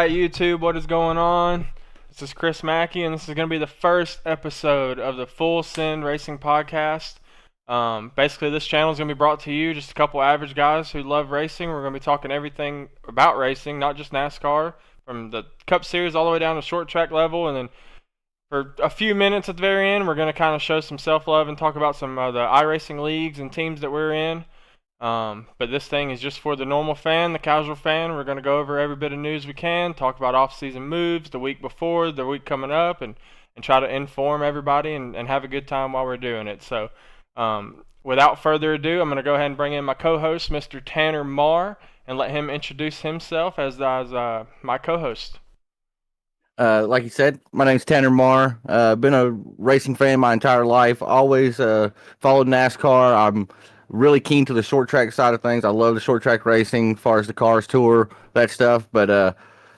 Alright, YouTube, what is going on? This is Chris Mackey, and this is going to be the first episode of the Full Send Racing Podcast. Basically, this channel is going to be brought to you, just a couple average guys who love racing. We're going to be talking everything about racing, not just NASCAR, from the Cup Series all the way down to short track level, and then for a few minutes at the very end, we're going to kind of show some self-love and talk about some of the iRacing leagues and teams that we're in. But this thing is just for the normal fan, the casual fan. We're going to go over every bit of news we can, talk about off-season moves, the week before, the week coming up, and try to inform everybody and have a good time while we're doing it. So without further ado, I'm going to go ahead and bring in my co-host, Mr. Tanner Marr, and let him introduce himself as my co-host. Like you said, my name's Tanner Marr. Been a racing fan my entire life. Always followed NASCAR. I'm really keen to the short track side of things. I love the short track racing as far as the cars tour, that stuff. But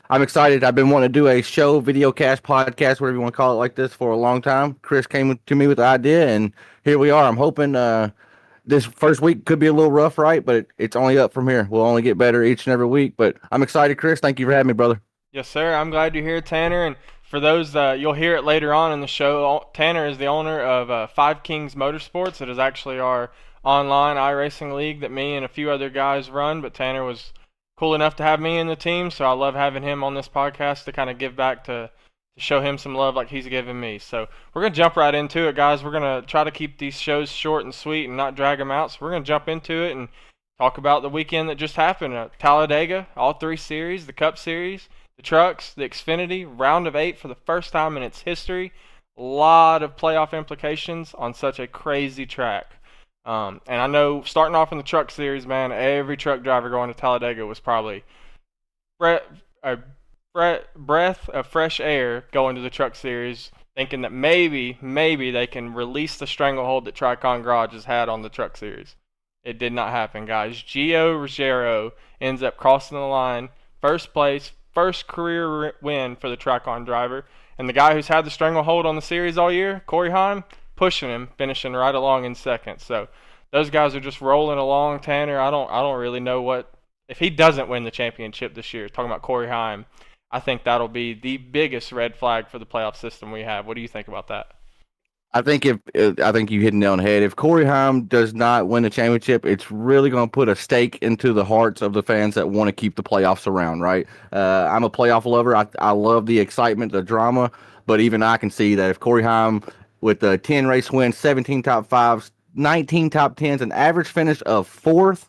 I'm excited. I've been wanting to do a show, video cast, podcast, whatever you want to call it, like this for a long time. Chris came to me with the idea, and here we are. I'm hoping this first week could be a little rough, right? But it's only up from here. We'll only get better each and every week. But I'm excited, Chris. Thank you for having me, brother. Yes, sir. I'm glad you're here, Tanner. And for those, you'll hear it later on in the show, Tanner is the owner of Five Kings Motorsports. It is actually our online iRacing league that me and a few other guys run, but Tanner was cool enough to have me in the team, so I love having him on this podcast to kind of give back to show him some love like he's given me. So we're going to jump right into it, guys. We're going to try to keep these shows short and sweet and not drag them out, so we're going to jump into it and talk about the weekend that just happened at Talladega, all three series, the Cup Series, the Trucks, the Xfinity, round of 8 for the first time in its history. A lot of playoff implications on such a crazy track. And I know starting off in the Truck Series, man, every truck driver going to Talladega was probably a breath of fresh air going to the Truck Series, thinking that maybe they can release the stranglehold that Tricon Garage has had on the Truck Series. It did not happen, guys. Gio Ruggiero ends up crossing the line, first place, first career win for the Tricon driver, and the guy who's had the stranglehold on the series all year, Corey Heim, pushing him, finishing right along in second. So those guys are just rolling along. Tanner, I don't really know what if he doesn't win the championship this year. Talking about Corey Heim, I think that'll be the biggest red flag for the playoff system we have. What do you think about that? I think you hit the nail on the head. If Corey Heim does not win the championship, it's really going to put a stake into the hearts of the fans that want to keep the playoffs around, right? I'm a playoff lover. I love the excitement, the drama, but even I can see that if Corey Heim, with the 10 race wins, 17 top fives, 19 top tens, an average finish of 4th,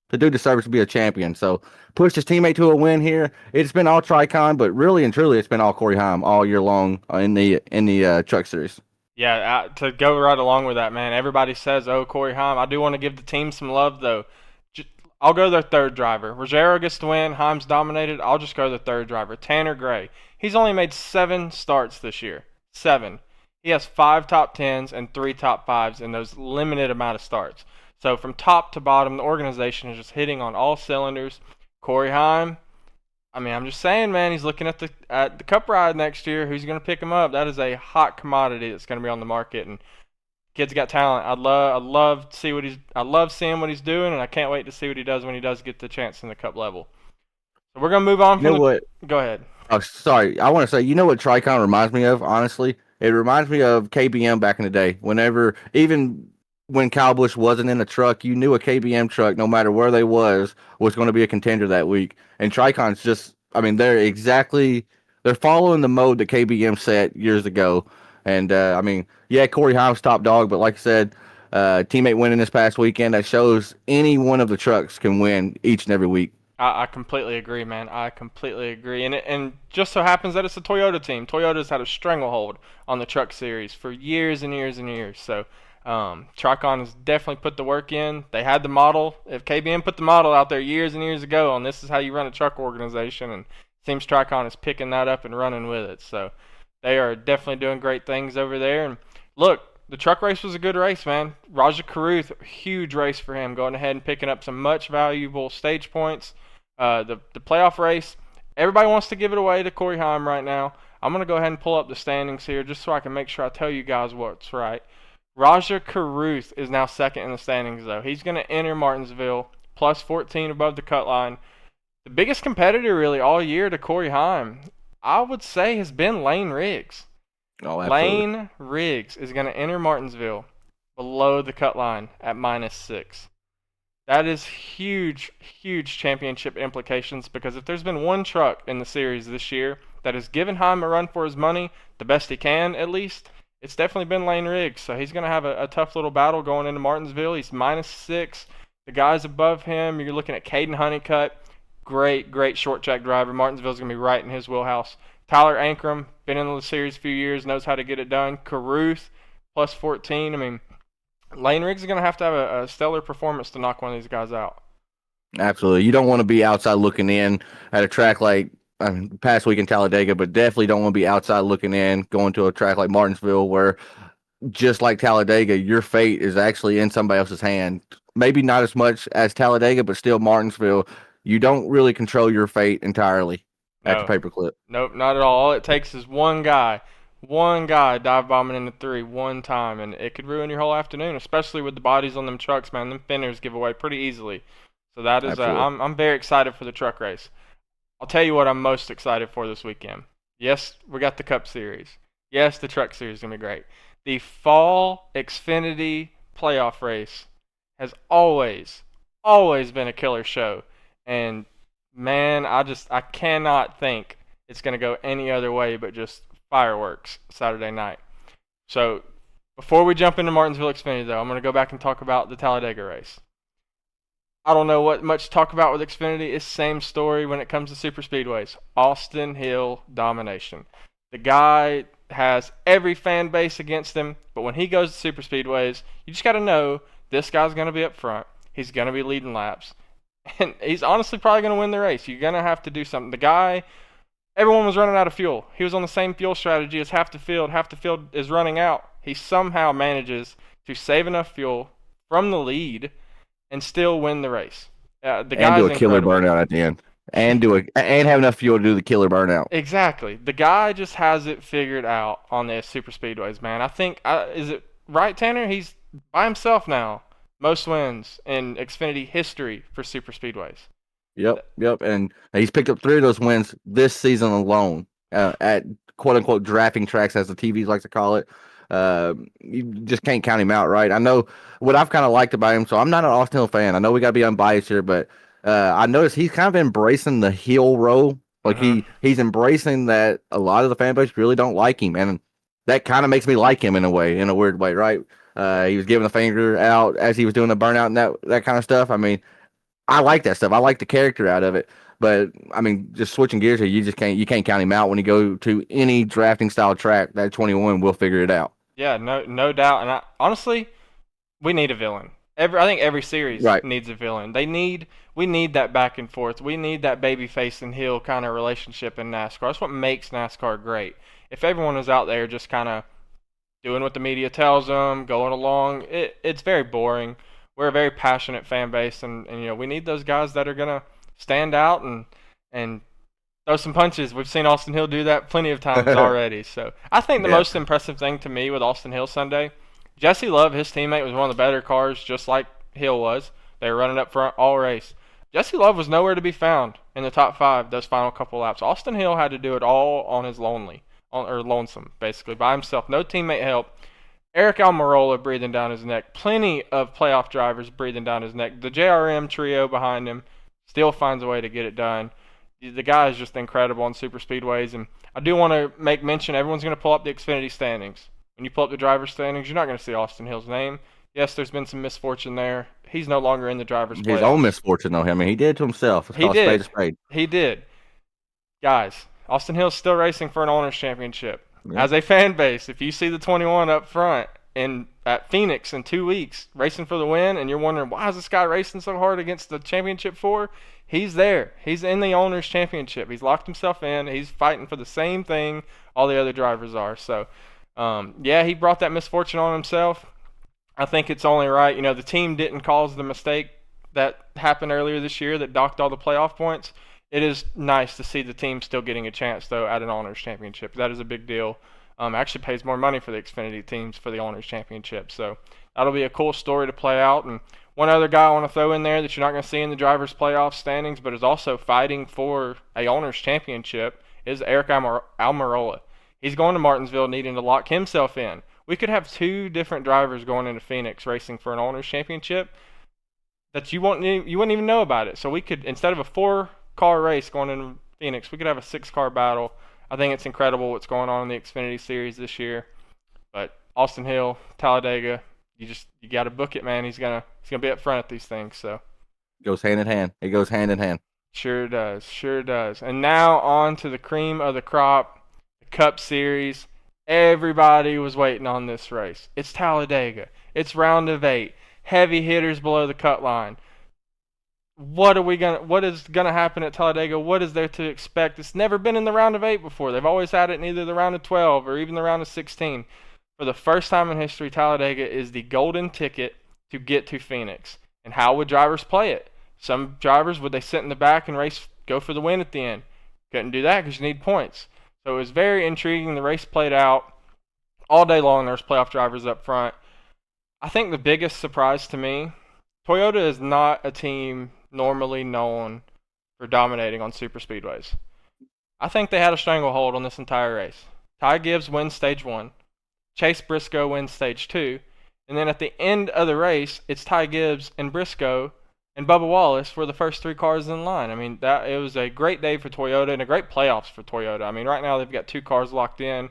the dude deserves to be a champion. So pushed his teammate to a win here. It's been all Tricon, but really and truly, it's been all Corey Heim all year long in the Truck Series. Yeah, to go right along with that, man. Everybody says, "Oh, Corey Heim." I do want to give the team some love, though. I'll go their third driver. Ruggiero gets to win. Heim's dominated. I'll just go the third driver, Tanner Gray. He's only made 7 starts this year. 7. He has 5 top 10s and 3 top 5s in those limited amount of starts. So from top to bottom, the organization is just hitting on all cylinders. Corey Heim, I mean, I'm just saying, man, he's looking at the Cup ride next year. Who's going to pick him up? That is a hot commodity that's going to be on the market, and kid's got talent. I love seeing what he's doing, and I can't wait to see what he does when he does get the chance in the Cup level. So we're going to move on from Go ahead. Oh, sorry. I want to say, you know what Tricon reminds me of, honestly? It reminds me of KBM back in the day. Even when Kyle Busch wasn't in the truck, you knew a KBM truck, no matter where they was going to be a contender that week. And Tricon's just, I mean, they're following the mode that KBM set years ago. And, I mean, yeah, Corey Heim's top dog, but like I said, teammate winning this past weekend, that shows any one of the trucks can win each and every week. I completely agree, man. I completely agree. And just so happens that it's a Toyota team. Toyota's had a stranglehold on the Truck Series for years and years and years. So Tricon has definitely put the work in. They had the model. If KBM put the model out there years and years ago on this is how you run a truck organization, and it seems Tricon is picking that up and running with it. So they are definitely doing great things over there. And look, the truck race was a good race, man. Raja Carruth, huge race for him, going ahead and picking up some much valuable stage points. The playoff race, everybody wants to give it away to Corey Heim right now. I'm going to go ahead and pull up the standings here just so I can make sure I tell you guys what's right. Raja Carruth is now second in the standings, though. He's going to enter Martinsville, plus 14 above the cut line. The biggest competitor really all year to Corey Heim, I would say, has been Lane Riggs. Oh, absolutely. Lane Riggs is going to enter Martinsville below the cut line at -6. That is huge, huge championship implications because if there's been one truck in the series this year that has given Heim a run for his money, the best he can at least, it's definitely been Lane Riggs. So he's going to have a tough little battle going into Martinsville. He's -6. The guys above him, you're looking at Caden Honeycutt, great, great short track driver. Martinsville's going to be right in his wheelhouse. Tyler Ankrum, been in the series a few years, knows how to get it done. Caruth, +14. I mean, Lane Riggs is going to have a stellar performance to knock one of these guys out. Absolutely. You don't want to be outside looking in at a track like past week in Talladega, but definitely don't want to be outside looking in going to a track like Martinsville where, just like Talladega, your fate is actually in somebody else's hand. Maybe not as much as Talladega, but still Martinsville. You don't really control your fate entirely at the No, paperclip. nope, not at all. All it takes is one guy dive bombing into three one time, and it could ruin your whole afternoon, especially with the bodies on them trucks, man. Them fenders give away pretty easily. So that is, Absolutely. I'm very excited for the truck race. I'll tell you what I'm most excited for this weekend. Yes, we got the Cup Series. Yes, the Truck Series is going to be great. The Fall Xfinity Playoff Race has always been a killer show. And man, I cannot think it's going to go any other way but just fireworks Saturday night. So before we jump into Martinsville Xfinity, though, I'm going to go back and talk about the Talladega race. I don't know what much to talk about with Xfinity. It's same story when it comes to super speedways. Austin Hill domination. The guy has every fan base against him, but when he goes to super speedways, you just got to know this guy's going to be up front. He's going to be leading laps, and he's honestly probably going to win the race. You're going to have to do something. The guy, everyone was running out of fuel. He was on the same fuel strategy as half the field. Half the field is running out. He somehow manages to save enough fuel from the lead and still win the race. The And do guy's a killer incredible. burnout at the end. And have enough fuel to do the killer burnout. Exactly. The guy just has it figured out on the super speedways, man. I think is it right, Tanner? He's by himself now. Most wins in Xfinity history for super speedways. Yep. And he's picked up 3 of those wins this season alone at quote unquote drafting tracks, as the TVs like to call it. You just can't count him out, right? I know what I've kind of liked about him. So I'm not an Austin Hill fan. I know we got to be unbiased here, but I noticed he's kind of embracing the heel role. Like Mhm. he's embracing that a lot of the fan base really don't like him, and that kind of makes me like him in a way, in a weird way, right? He was giving the finger out as he was doing the burnout and that kind of stuff. I mean, I like that stuff. I like the character out of it. But I mean, just switching gears here, you can't count him out when you go to any drafting style track. That 21 will figure it out. Yeah, no doubt. And honestly, we need a villain. I think every series Right. needs a villain. We need that back and forth. We need that babyface and heel kind of relationship in NASCAR. That's what makes NASCAR great. If everyone was out there just kind of doing what the media tells them, going along, it's very boring. We're a very passionate fan base, and we need those guys that are gonna stand out and throw some punches. We've seen Austin Hill do that plenty of times already. So I think the Yeah. most impressive thing to me with Austin Hill Sunday, Jesse Love, his teammate, was one of the better cars, just like Hill was. They were running up front all race. Jesse Love was nowhere to be found in the top 5 those final couple laps. Austin Hill had to do it all on his lonesome, basically, by himself. No teammate help. Eric Almirola breathing down his neck. Plenty of playoff drivers breathing down his neck. The JRM trio behind him still finds a way to get it done. The guy is just incredible on super speedways. And I do want to make mention, everyone's going to pull up the Xfinity standings. When you pull up the driver's standings, you're not going to see Austin Hill's name. Yes, there's been some misfortune there. He's no longer in the driver's His own playoffs. misfortune, though. I mean, he did it to himself. Let's He call a spade a did. spade. He did. Guys, Austin Hill's still racing for an owner's championship. Yeah. As a fan base, if you see the 21 up front at Phoenix in 2 weeks racing for the win, and you're wondering why is this guy racing so hard against the championship 4, he's there. He's in the owner's championship. He's locked himself in. He's fighting for the same thing all the other drivers are. So, yeah, he brought that misfortune on himself. I think it's only right. The team didn't cause the mistake that happened earlier this year that docked all the playoff points. It is nice to see the team still getting a chance, though, at an Honors Championship. That is a big deal. Actually pays more money for the Xfinity teams for the Honors Championship. So that'll be a cool story to play out. And One other guy I want to throw in there that you're not going to see in the drivers' playoff standings, but is also fighting for a owner's championship, is Eric Almirola. He's going to Martinsville needing to lock himself in. We could have two different drivers going into Phoenix racing for an owner's championship that you wouldn't even know about it. So we could, instead of a 4-car race going into Phoenix, we could have a 6-car battle. I think it's incredible what's going on in the Xfinity Series this year. But Austin Hill, Talladega, you got to book it, man. He's gonna be up front at these things. So It goes hand in hand. It goes hand in hand. sure does, sure does. And now on to the cream of the crop, the Cup Series. Everybody was waiting on this race. It's Talladega. It's round of 8. Heavy hitters below the cut line. What is gonna happen at Talladega? What is there to expect? It's never been in the round of 8 before. They've always had it in either the round of 12 or even the round of 16. For the first time in history, Talladega is the golden ticket to get to Phoenix. And how would drivers play it? Some drivers, would they sit in the back and race, go for the win at the end? Couldn't do that because you need points. So it was very intriguing. The race played out all day long. There's playoff drivers up front. I think the biggest surprise to me, Toyota is not a team normally known for dominating on super speedways. I think they had a stranglehold on this entire race. Ty Gibbs wins stage 1. Chase Briscoe wins stage 2. And then at the end of the race, it's Ty Gibbs and Briscoe and Bubba Wallace were the first 3 cars in line. I mean, it was a great day for Toyota and a great playoffs for Toyota. I mean, right now they've got 2 cars locked in.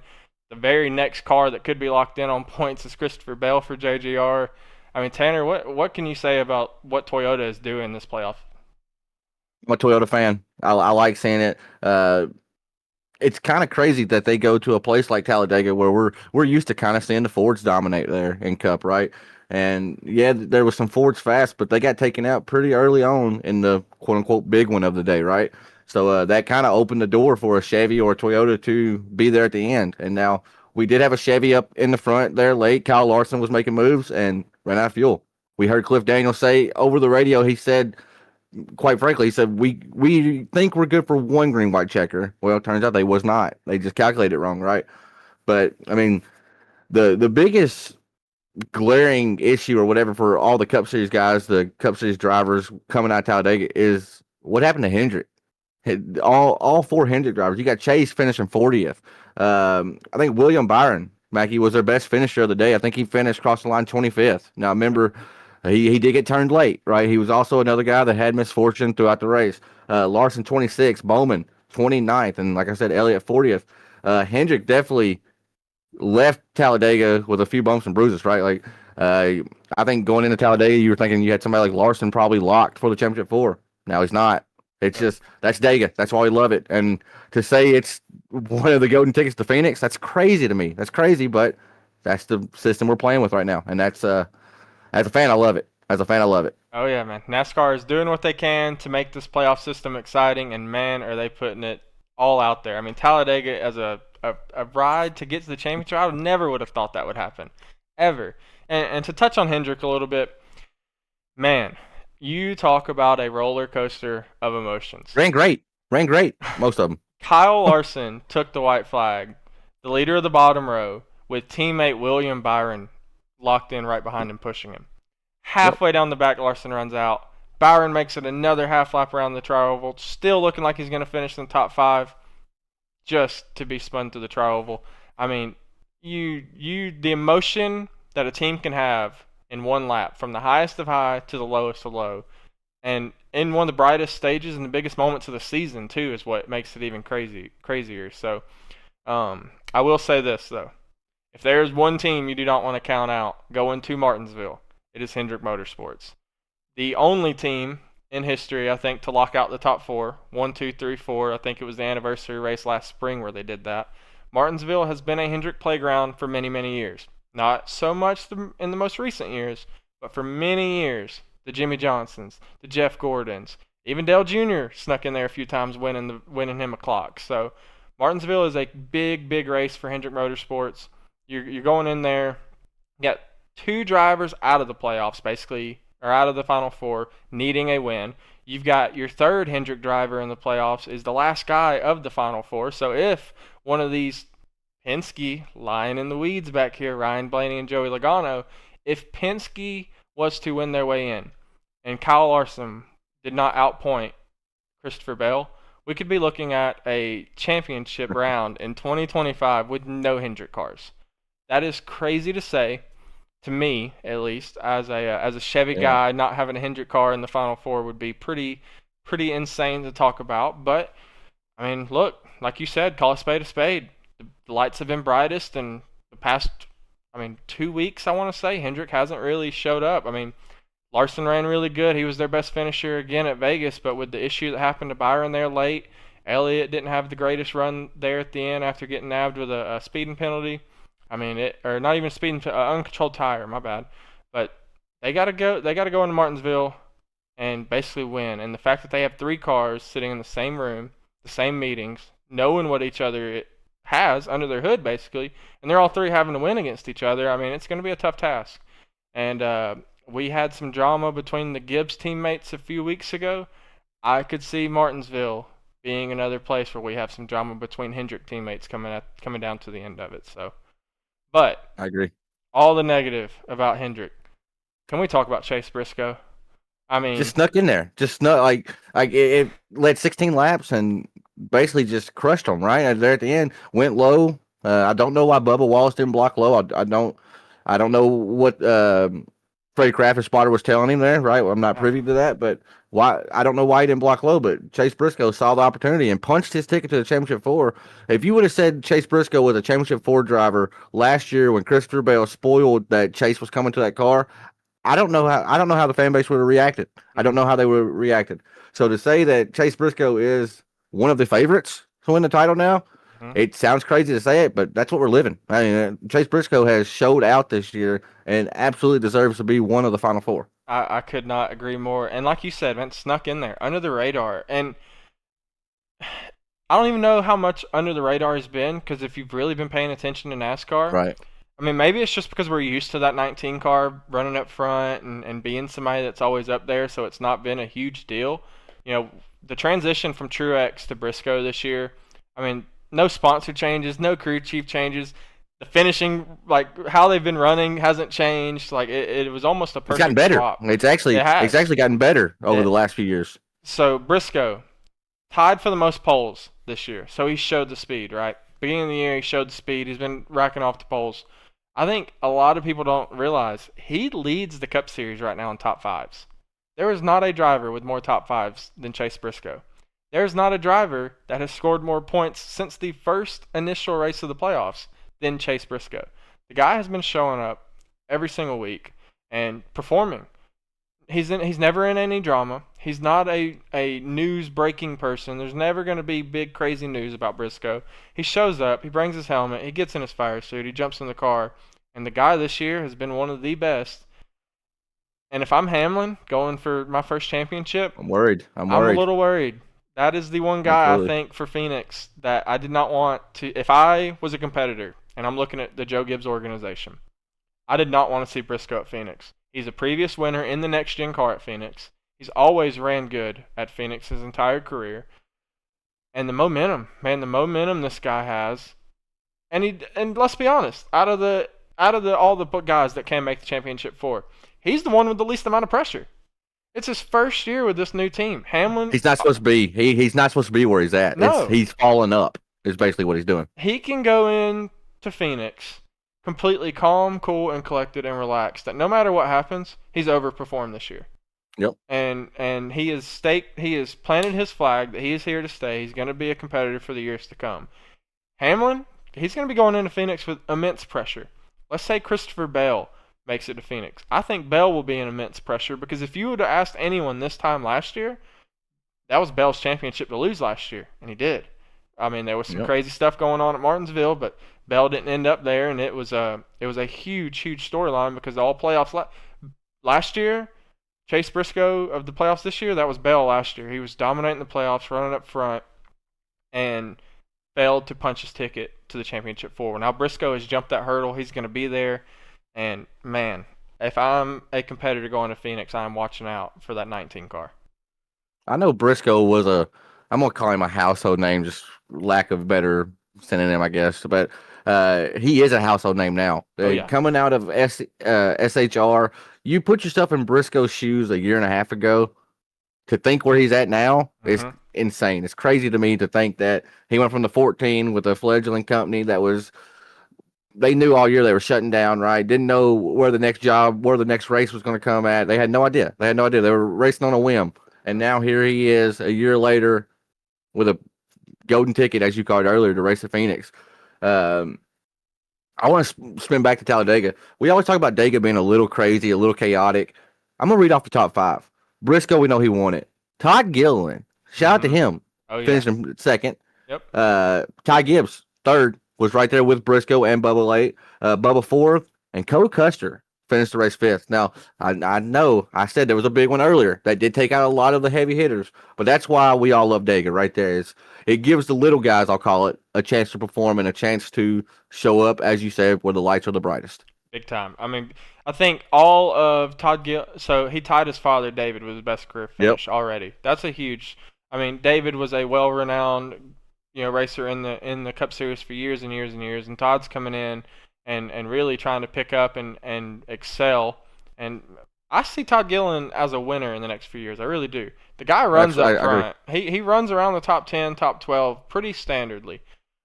The very next car that could be locked in on points is Christopher Bell for JGR. I mean, Tanner, what can you say about what Toyota is doing this playoff? I'm a Toyota fan. I like seeing it. It's kind of crazy that they go to a place like Talladega where we're used to kind of seeing the Fords dominate there in Cup, right? And yeah, there was some Fords fast, but they got taken out pretty early on in the quote unquote big one of the day, right? So that kind of opened the door for a Chevy or a Toyota to be there at the end. And now we did have a Chevy up in the front there late. Kyle Larson was making moves and ran out of fuel. We heard Cliff Daniels say over the radio, he said, quite frankly, he said, we think we're good for 1 green white checker. Well, it turns out they was not. They just calculated it wrong, right? But I mean, the biggest glaring issue or whatever for all the Cup Series guys, the Cup Series drivers coming out of Talladega is what happened to Hendrick. All 4 Hendrick drivers. You got Chase finishing 40th. I think William Byron, Mackie, was their best finisher of the day. I think he finished across the line 25th. Now, remember, he did get turned late, right? He was also another guy that had misfortune throughout the race. Larson 26th, Bowman 29th, and like I said, Elliott 40th. Hendrick definitely left Talladega with a few bumps and bruises, right? Like, I think going into Talladega, you were thinking you had somebody like Larson probably locked for the championship 4. Now he's not. It's just, that's Dega. That's why we love it. And to say it's one of the golden tickets to Phoenix, that's crazy to me. That's crazy, but that's the system we're playing with right now. And that's, as a fan, I love it. As a fan, I love it. Oh, yeah, man. NASCAR is doing what they can to make this playoff system exciting, and, man, are they putting it all out there. I mean, Talladega as a ride to get to the championship, I never would have thought that would happen, ever. And to touch on Hendrick a little bit, man, you talk about a roller coaster of emotions. Ran great. Most of them. Kyle Larson took the white flag, the leader of the bottom row, with teammate William Byron locked in right behind him, pushing him. Halfway down the back, Larson runs out. Byron makes it another half lap around the tri-oval, still looking like he's going to finish in the top 5, just to be spun to the tri-oval. I mean, the emotion that a team can have in one lap, from the highest of high to the lowest of low, and in one of the brightest stages and the biggest moments of the season too, is what makes it even crazier. So, I will say this though: if there is one team you do not want to count out going to Martinsville, it is Hendrick Motorsports. The only team in history, I think, to lock out the top 4, 1, 2, 3, 4. I think it was the anniversary race last spring where they did that. Martinsville has been a Hendrick playground for many, many years. Not so much in the most recent years, but for many years. The Jimmy Johnsons, the Jeff Gordons, even Dale Jr. snuck in there a few times, winning him a clock. So Martinsville is a big, big race for Hendrick Motorsports. You're going in there, you got 2 drivers out of the playoffs, basically, or out of the Final 4, needing a win. You've got your 3rd Hendrick driver in the playoffs is the last guy of the Final 4. So if one of these Penske, lying in the weeds back here, Ryan Blaney and Joey Logano, if Penske was to win their way in, and Kyle Larson did not outpoint Christopher Bell, we could be looking at a championship round in 2025 with no Hendrick cars. That is crazy to say, to me at least, as a Chevy Yeah, guy. Not having a Hendrick car in the Final Four would be pretty insane to talk about. But I mean, look, like you said, call a spade a spade. The lights have been brightest, and the past, I mean, 2 weeks I want to say Hendrick hasn't really showed up. I mean, Larson ran really good. He was their best finisher again at Vegas, but with the issue that happened to Byron there late, Elliott didn't have the greatest run there at the end after getting nabbed with a speeding penalty. I mean, or not even speeding, uncontrolled tire. My bad. But they gotta go. They gotta go into Martinsville and basically win. And the fact that they have three cars sitting in the same room, the same meetings, knowing what each other has under their hood, basically, and they're all three having to win against each other. I mean, it's going to be a tough task. And we had some drama between the Gibbs teammates a few weeks ago. I could see Martinsville being another place where we have some drama between Hendrick teammates coming down to the end of it. So, but I agree. all the negative about Hendrick. Can we talk about Chase Briscoe? I Just mean, snuck in there. Just snuck like it led 16 laps and basically just crushed them. Right there at the end, went low. I don't know why Bubba Wallace didn't block low. I don't know what Freddie Crafter's spotter was telling him there. Right, well, I'm not privy to that, but why? I don't know why he didn't block low. But Chase Briscoe saw the opportunity and punched his ticket to the championship four. If you would have said Chase Briscoe was a championship four driver last year when Christopher Bell spoiled that Chase was coming to that car, I don't know how the fan base would have reacted. I don't know how they would have reacted. So to say that Chase Briscoe is one of the favorites to win the title now, mhm. it sounds crazy to say it, but that's what we're living. I mean, Chase Briscoe has showed out this year and absolutely deserves to be one of the final four. I could not agree more. And like you said, man, snuck in there under the radar. And I don't even know how much under the radar has been because if you've really been paying attention to NASCAR, Right. I mean, maybe it's just because we're used to that 19 car running up front and being somebody that's always up there, so it's not been a huge deal. You know, the transition from Truex to Briscoe this year, I mean, no sponsor changes, no crew chief changes. The finishing, like how they've been running, hasn't changed. Like it was almost a It's gotten perfect better. swap. It's It has. actually gotten better over It, the last few years. so Briscoe tied for the most poles this year. So he showed the speed, right? Beginning of the year, he showed the speed. He's been racking off the poles. I think a lot of people don't realize he leads the Cup Series right now in top fives. There is not a driver with more top fives than Chase Briscoe. There is not a driver that has scored more points since the first initial race of the playoffs than Chase Briscoe. The guy has been showing up every single week and performing. He's never in any drama. He's not a news breaking person. There's never going to be big crazy news about Briscoe. He shows up, he brings his helmet, he gets in his fire suit, he jumps in the car, and the guy this year has been one of the best. And if I'm Hamlin going for my first championship, I'm worried. I'm I'm a worried. little worried. That is the one guy I Absolutely. think for Phoenix that I did not want to. If I was a competitor and I'm looking at the Joe Gibbs organization, I did not want to see Briscoe at Phoenix. He's a previous winner in the next gen car at Phoenix. He's always ran good at Phoenix his entire career. And the momentum, man, the momentum this guy has. And let's be honest, out of the all the guys that can make the championship four, he's the one with the least amount of pressure. It's his first year with this new team. Hamlin, He's not supposed to be. He's not supposed to be where he's at. no, He's falling up. Is basically what he's doing. he can go in to Phoenix completely calm, cool, and collected and relaxed. That no matter what happens, he's overperformed this year. Yep. And he has planted his flag that he is here to stay. He's going to be a competitor for the years to come. Hamlin, he's going to be going into Phoenix with immense pressure. Let's say Christopher Bell makes it to Phoenix. I think Bell will be in immense pressure because if you would have asked anyone this time last year, that was Bell's championship to lose last year, and he did. I mean, there was some Yep. crazy stuff going on at Martinsville, but Bell didn't end up there, and it was a huge storyline because all playoffs last year, Chase Briscoe of the playoffs this year, that was Bell last year. He was dominating the playoffs, running up front, and failed to punch his ticket to the championship four. Now Briscoe has jumped that hurdle. He's going to be there, and man, if I'm a competitor going to Phoenix, I'm watching out for that 19 car. I know Briscoe I'm gonna call him a household name, just lack of better synonym, I guess. But He is a household name now. Oh yeah. Coming out of SHR, you put yourself in Briscoe's shoes a year and a half ago. To think where he's at now is Hmm. insane. It's crazy to me to think that he went from the 14 with a fledgling company that was they knew all year they were shutting down, right? Didn't know where the next job, where the next race was going to come at. They had no idea. They had no idea. They were racing on a whim. And now here he is a year later with a golden ticket, as you called it earlier, to race at Phoenix. Um, I want to spin back to Talladega. We always talk about Dega being a little crazy, a little chaotic. I'm going to read off the top five. Briscoe, we know he won it. Todd Gilliland, shout out to Hmm. him, Oh yeah. finished in second. Yep. Ty Gibbs, third, was right there with Briscoe and Bubba late. Bubba fourth, and Cole Custer finished the race fifth. Now, I know I said there was a big one earlier that did take out a lot of the heavy hitters, but that's why we all love Dega right there. It gives the little guys, I'll call it, a chance to perform and a chance to show up, as you said, where the lights are the brightest. Big time. I mean, I think all of Todd Gill. So he tied his father David with his best career Yep. finish already. That's a huge. I mean, David was a well-renowned, racer in the Cup Series for years and years and years, and Todd's coming in and really trying to pick up and excel. And I see Todd Gillen as a winner in the next few years. I really do. The guy runs up I agree. front. He runs around the top 10, top 12 pretty standardly.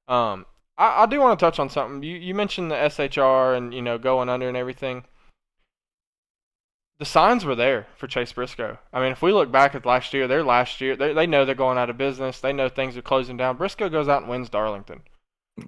Um, I do want to touch on something. You mentioned the SHR and going under and everything. The signs were there for Chase Briscoe. I mean, if we look back at last year, they know they're going out of business. They know things are closing down. Briscoe goes out and wins Darlington.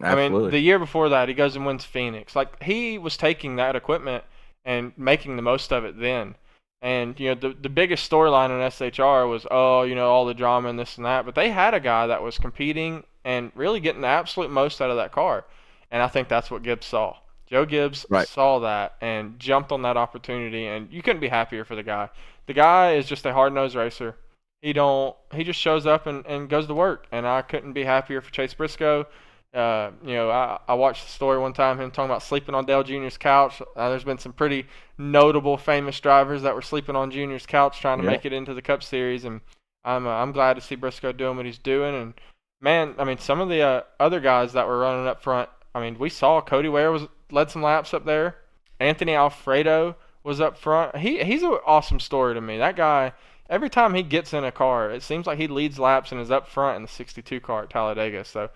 I mean, Absolutely. the year before that, he goes and wins Phoenix. Like, he was taking that equipment and making the most of it then. And, the biggest storyline in SHR was, all the drama and this and that. But they had a guy that was competing and really getting the absolute most out of that car. And I think that's what Gibbs saw. Joe Gibbs Right. saw that and jumped on that opportunity, and you couldn't be happier for the guy. The guy is just a hard-nosed racer. He just shows up and goes to work, and I couldn't be happier for Chase Briscoe. I watched the story one time, him talking about sleeping on Dale Jr.'s couch. There's been some pretty notable, famous drivers that were sleeping on Jr.'s couch trying to Yeah. make it into the Cup Series, and I'm glad to see Briscoe doing what he's doing. And man, I mean, some of the other guys that were running up front. I mean, we saw Cody Ware led some laps up there. Anthony Alfredo was up front. He's an awesome story to me. That guy, every time he gets in a car, it seems like he leads laps and is up front in the 62 car at Talladega. So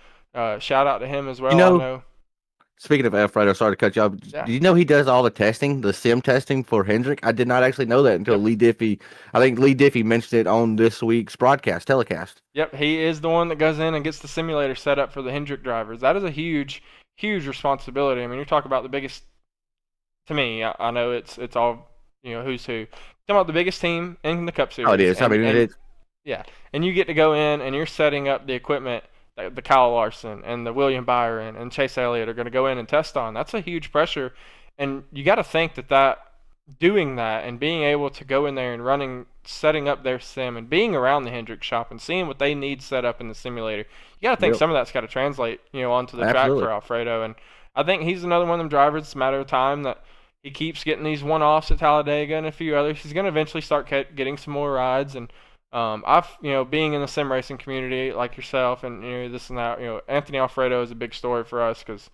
shout out to him as well. You know, I know. Speaking of Alfredo, sorry to cut you off. Yeah. Do you know he does all the testing, the sim testing for Hendrick? I did not actually know that until Yep. Lee Diffie. I think Lee Diffie mentioned it on this week's telecast. Yep. He is the one that goes in and gets the simulator set up for the Hendrick drivers. That is a huge, huge responsibility. I mean, you're talking about the biggest. To me, I know it's all who's who. Talking about the biggest team in the Cup Series. Oh, it is. I mean, it's Yeah, and you get to go in and you're setting up the equipment that the Kyle Larson and the William Byron and Chase Elliott are going to go in and test on. That's a huge pressure, and you got to think that doing that and being able to go in there and setting up their sim and being around the Hendrick shop and seeing what they need set up in the simulator, you got to think Yep. some of that's got to translate, onto the track Absolutely. for Alfredo. And I think he's another one of them drivers. It's a matter of time that he keeps getting these one-offs at Talladega and a few others. He's going to eventually start getting some more rides. And I've, being in the sim racing community like yourself and this and that, Anthony Alfredo is a big story for us because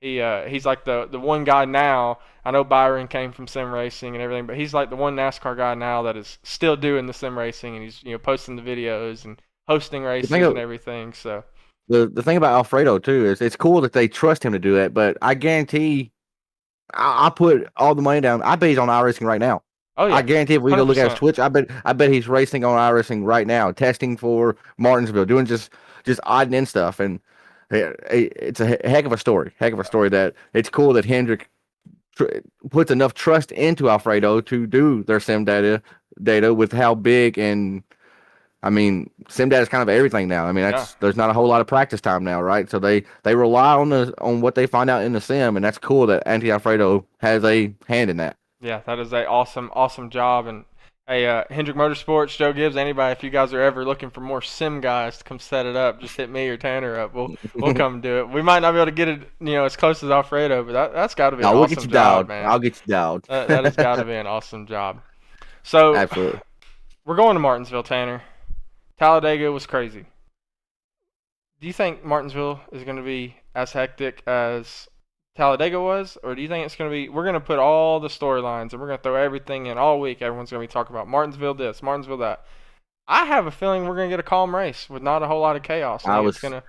he's like the one guy now. I know Byron came from sim racing and everything, but he's like the one NASCAR guy now that is still doing the sim racing, and he's posting the videos and hosting races and everything. So The thing about Alfredo too is it's cool that they trust him to do that, but I guarantee I put all the money down. I bet he's on iRacing right now. oh yeah, I guarantee if we go look at 100%. his Twitch, I bet he's racing on iRacing right now, testing for Martinsville, doing just odd and end stuff. And it's a heck of a story. Heck of a story that it's cool that Hendrick puts enough trust into Alfredo to do their sim data with how big. And I mean, sim data is kind of everything now. I mean, there's not a whole lot of practice time now, right? So they rely on what they find out in the sim, and that's cool that Anthony Alfredo has a hand in that. Yeah, that is a awesome job. And hey, Hendrick Motorsports, Joe Gibbs, anybody, if you guys are ever looking for more sim guys to come set it up, just hit me or Tanner up. We'll come do it. We might not be able to get it, as close as Alfredo, but that's got to be an We'll awesome get you job, dialed. man. I'll get you dialed. That has got to be an awesome job. So Absolutely. we're going to Martinsville, Tanner. Talladega was crazy. Do you think Martinsville is going to be as hectic as Talladega was, or do you think it's going to be? We're going to put all the storylines and we're going to throw everything in all week. Everyone's going to be talking about Martinsville this, Martinsville that. I have a feeling we're going to get a calm race with not a whole lot of chaos. I I think it's was going to.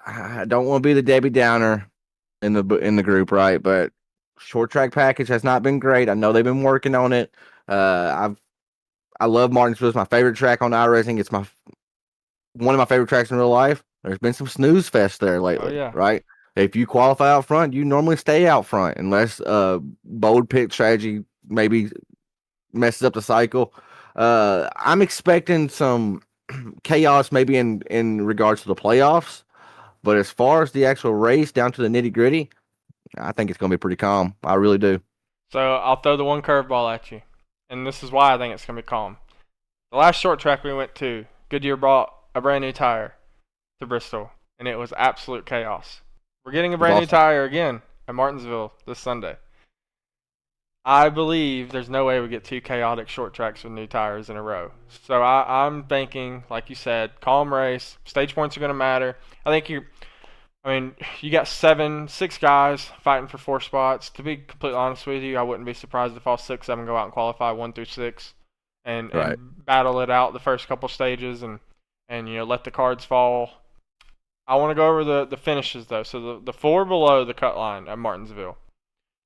I don't want to be the Debbie Downer in the group, right? But short track package has not been great. I know they've been working on it. I've I love Martinsville. It's my favorite track on iRacing. It's my one of my favorite tracks in real life. There's been some snooze fest there Oh lately, yeah. right? If you qualify out front, you normally stay out front unless bold pit strategy maybe messes up the cycle. I'm expecting some chaos maybe in regards to the playoffs, but as far as the actual race down to the nitty gritty, I think it's going to be pretty calm. I really do. So I'll throw the one curveball at you, and this is why I think it's going to be calm. The last short track we went to, Goodyear brought a brand new tire to Bristol, and it was absolute chaos. We're getting a It was brand new awesome. tire again at Martinsville this Sunday. I believe there's no way we get two chaotic short tracks with new tires in a row. So I'm thinking, like you said, calm race. Stage points are going to matter. I think you got six guys fighting for 4 spots. To be completely honest with you, I wouldn't be surprised if all 6 of them go out and qualify 1 through 6, and Right. battle it out the first couple stages, and let the cards fall. I want to go over the finishes though. So the four below the cut line at Martinsville.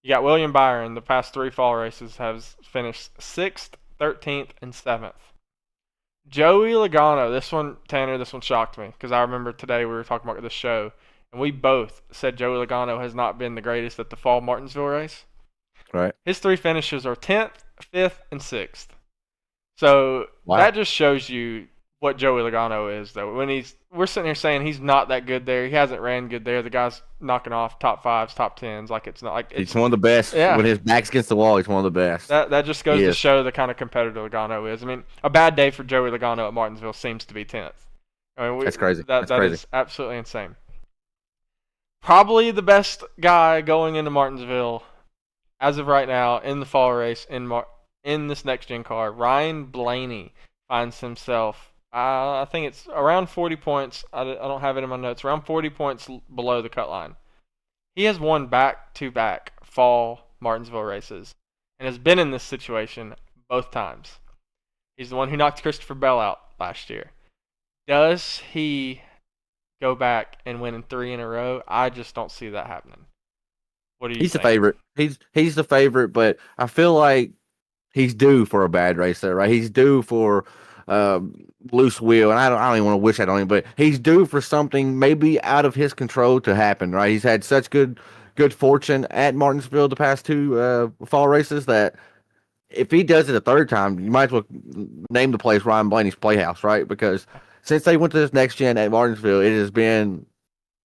You got William Byron. The past 3 fall races has finished 6th, 13th, and 7th. Joey Logano. This one, Tanner. This one shocked me because I remember today we were talking about this show, and we both said Joey Logano has not been the greatest at the fall Martinsville race. Right. His 3 finishes are 10th, 5th, and 6th. So Wow. that just shows you what Joey Logano is, though. We're sitting here saying he's not that good there. He hasn't ran good there. The guy's knocking off top fives, top tens. Like it's not like He's it's one of the best. yeah. When his back's against the wall, he's one of the best. That just goes He to is. show the kind of competitor Logano is. I mean, a bad day for Joey Logano at Martinsville seems to be 10th. I mean, That's crazy. That's that crazy. is absolutely insane. Probably the best guy going into Martinsville as of right now in the fall race in this next gen car. Ryan Blaney finds himself. I think it's around 40 points. I don't have it in my notes. Around 40 points below the cut line. He has won back-to-back fall Martinsville races and has been in this situation both times. He's the one who knocked Christopher Bell out last year. Does he go back and win in 3 in a row? I just don't see that happening. What do you He's the think? favorite. He's the favorite, but I feel like he's due for a bad race there, right? He's due for loose wheel, and I don't even want to wish that on him, but he's due for something maybe out of his control to happen, right? He's had such good fortune at Martinsville the past 2 fall races that if he does it a third time, you might as well name the place Ryan Blaney's Playhouse, right? Because since they went to this next gen at Martinsville, it has been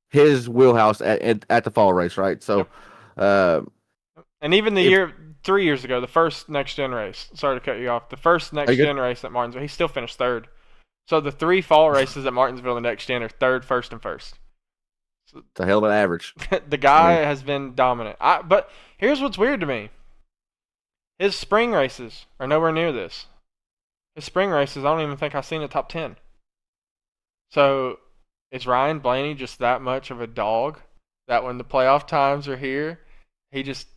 his wheelhouse at the fall race, right? So, Yep. uh, And even the if 3 years ago, the first next gen race. Sorry to cut you off. The first are next you good? gen race at Martinsville, he still finished third. So the 3 fall races at Martinsville, the next gen, are third, first, and first. So It's a hell of an average. the I guy mean, has been dominant. But here's what's weird to me: his spring races are nowhere near this. His spring races, I don't even think I've seen a top 10. So is Ryan Blaney just that much of a dog that when the playoff times are here, he just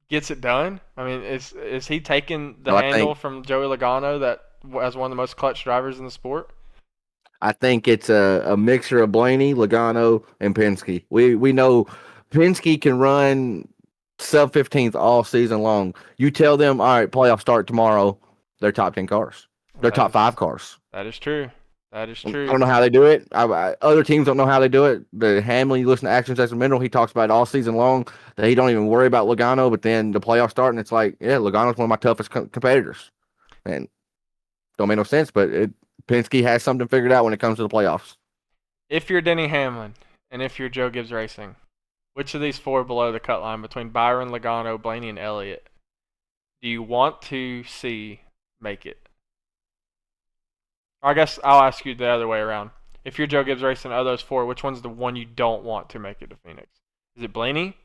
gets it done? I mean, is he taking the no, handle from Joey Logano that as one of the most clutch drivers in the sport? I think it's a mixture of Blaney, Logano, and Penske. We know Penske can run sub 15th all season long. You tell them, all right, playoff start tomorrow. They're top 10 cars. They're That top is 5 cars. that is true. That is I true. don't know how they do it. Other teams don't know how they do it. The Hamlin, you listen to Action Jackson Mineral, he talks about it all season long that he don't even worry about Logano, but then the playoffs start and it's like, yeah, Logano's one of my toughest competitors. And don't make no sense, but Penske has something figured out when it comes to the playoffs. If you're Denny Hamlin and if you're Joe Gibbs Racing, which of these four below the cut line between Byron, Logano, Blaney, and Elliott do you want to see make it? Or I guess I'll ask you the other way around. If you're Joe Gibbs Racing, of those four, which one's the one you don't want to make it to Phoenix? Is it Blaney?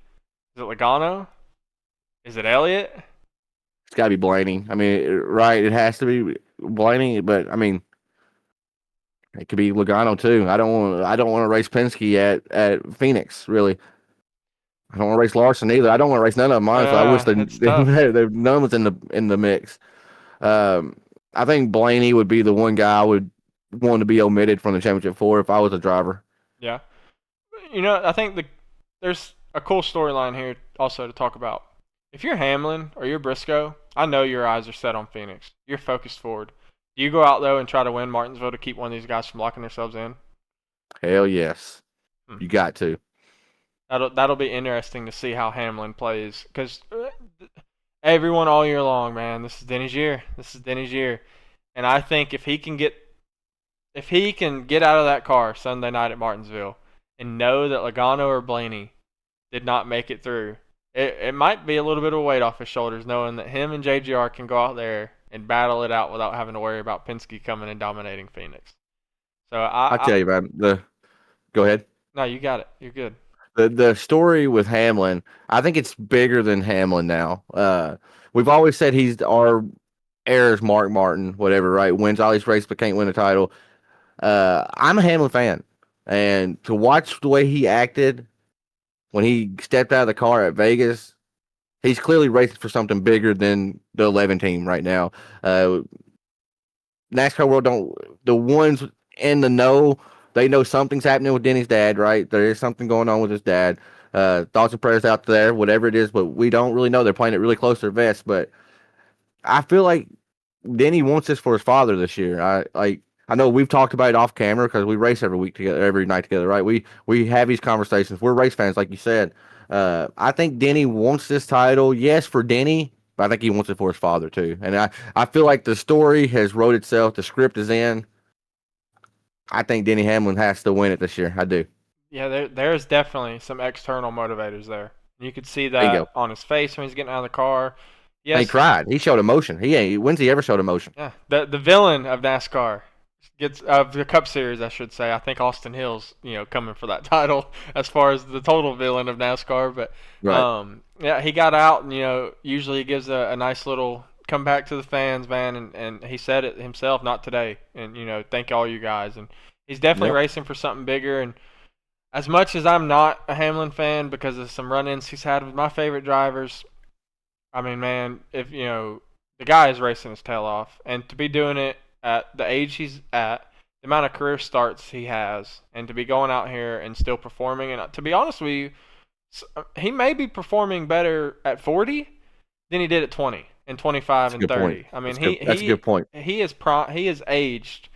Is it Logano? Is it Elliott? It's got to be Blaney. I mean, right? It has to be Blaney, but I mean, It could be Logano too. I don't want to race Penske at Phoenix. Really, I don't want to race Larson either. I don't want to race none of them. Honestly, I wish It's tough. none was in the mix. Um, I think Blaney would be the one guy I would want to be omitted from the championship for if I was a driver. Yeah. I think there's a cool storyline here also to talk about. If you're Hamlin or you're Briscoe, I know your eyes are set on Phoenix. You're focused forward. Do you go out though and try to win Martinsville to keep one of these guys from locking themselves in? Hell yes, Hmm. you got to. That'll be interesting to see how Hamlin plays because everyone all year long, man, this is Denny's year. This is Denny's year, and I think if he can get out of that car Sunday night at Martinsville and know that Logano or Blaney did not make it through, it might be a little bit of a weight off his shoulders knowing that him and JGR can go out there and battle it out without having to worry about Penske coming and dominating Phoenix. So I tell you, man. Go ahead. no, you got it. You're good. The story with Hamlin, I think it's bigger than Hamlin now. We've always said he's our heirs, Mark Martin, whatever, right? Wins all these races but can't win a title. I'm a Hamlin fan, and to watch the way he acted when he stepped out of the car at Vegas, he's clearly racing for something bigger than the 11 team right now. NASCAR world don't the ones in the know. They know something's happening with Denny's dad, right? There is something going on with his dad. Thoughts and prayers out there, whatever it is, but we don't really know. They're playing it really close to their vest, but I feel like Denny wants this for his father this year. I know we've talked about it off camera because we race every week together, every night together, right? We have these conversations. We're race fans, like you said. I think Denny wants this title, yes, for Denny, but I think he wants it for his father too. And I feel like the story has wrote itself. The script is in. I think Denny Hamlin has to win it this year. I do. Yeah, there's definitely some external motivators there. You could see Bingo. that on his face when he's getting out of the car. And he Yes, cried. He showed emotion. He ain't. When's he ever showed emotion? yeah. The villain of NASCAR gets of the Cup Series, I should say. I think Austin Hill's coming for that title as far as the total villain of NASCAR. But Right. yeah, he got out, and usually he gives a nice little comeback to the fans, man. And he said it himself, not today. And thank all you guys. And he's definitely Yep. racing for something bigger. And as much as I'm not a Hamlin fan because of some run-ins he's had with my favorite drivers, I mean, man, if the guy is racing his tail off, and to be doing it at the age he's at, the amount of career starts he has, and to be going out here and still performing, and to be honest with you, he may be performing better at 40 than he did at 20 and 25 That's a and good point. 30. I mean, That's good. That's a good point. he is aged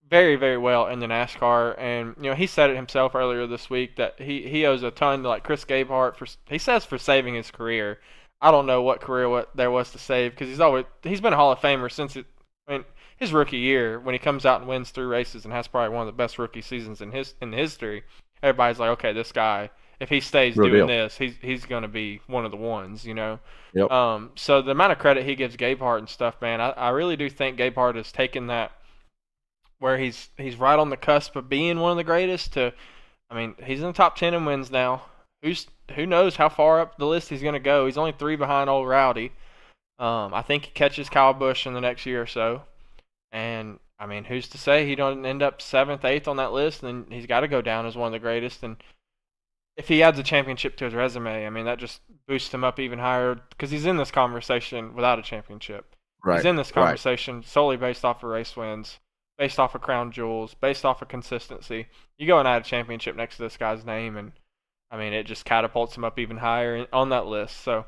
very, very well in the NASCAR, and he said it himself earlier this week that he owes a ton to like Chris Gabehart for saving his career. I don't know what career what there was to save because he's been a Hall of Famer since I mean, his rookie year when he comes out and wins 3 races and has probably one of the best rookie seasons in history. Everybody's like, okay, this guy, if he stays Real doing deal. this, he's gonna be one of the ones. Yep. So the amount of credit he gives Gabehart and stuff, man, I really do think Gabehart has taken that where he's right on the cusp of being one of the greatest. I mean, he's in the top 10 in wins now. Who knows how far up the list he's gonna go? He's only 3 behind old Rowdy. I think he catches Kyle Busch in the next year or so. And I mean, who's to say he don't end up 7th, 8th on that list? And then he's got to go down as one of the greatest. And if he adds a championship to his resume, I mean, that just boosts him up even higher because he's in this conversation without a championship. He's Right. in this Right. conversation solely based off of race wins, based off of crown jewels, based off of consistency. You go and add a championship next to this guy's name, and I mean, it just catapults him up even higher on that list. So,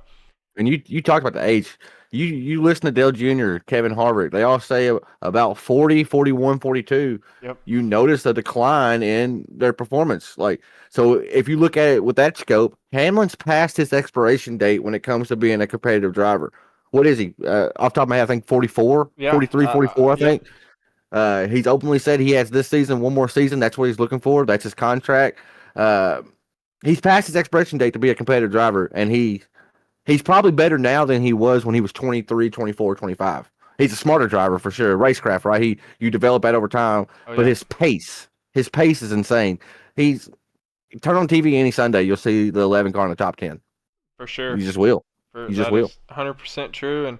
And you talked about the age. You listen to Dale Jr., Kevin Harvick. They all say about 40, 41, 42. yep, You notice a decline in their performance. Like, so if you look at it with that scope, Hamlin's past his expiration date when it comes to being a competitive driver. What is he? Off the top of my head, I think 44, yeah, 43, 44, I yep, think. He's openly said he has this season, one more season. That's what he's looking for. That's his contract. Uh, he's past his expiration date to be a competitive driver, and he's probably better now than he was when he was 23, 24, 25. He's a smarter driver for sure. Racecraft, right? You develop that over time, oh but yeah, his pace is insane. He's turn on TV any Sunday, you'll see the 11 car in the top 10. for sure. You just will. You just That will. is 100% true, and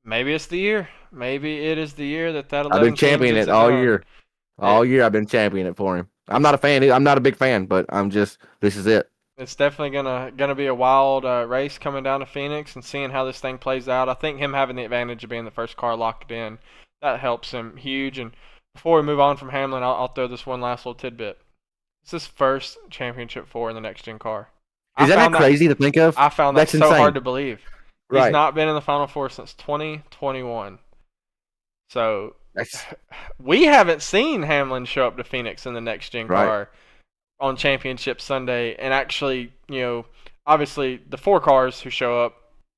maybe it's the year. Maybe it is the year that I've been 11 team championing gets it it all done. year. All year I've been championing it for him. I'm not a fan. I'm not a big fan, but I'm just this is it. It's definitely gonna be a wild race coming down to Phoenix and seeing how this thing plays out. I think him having the advantage of being the first car locked in, that helps him huge. And before we move on from Hamlin, I'll throw this one last little tidbit. It's his first championship four in the next gen car. I Is that not found that crazy to think of? I found that That's so hard insane. to believe. He's Right. not been in the Final Four since 2021. So That's we haven't seen Hamlin show up to Phoenix in the next gen right. car on Championship Sunday, and actually, obviously the four cars who show up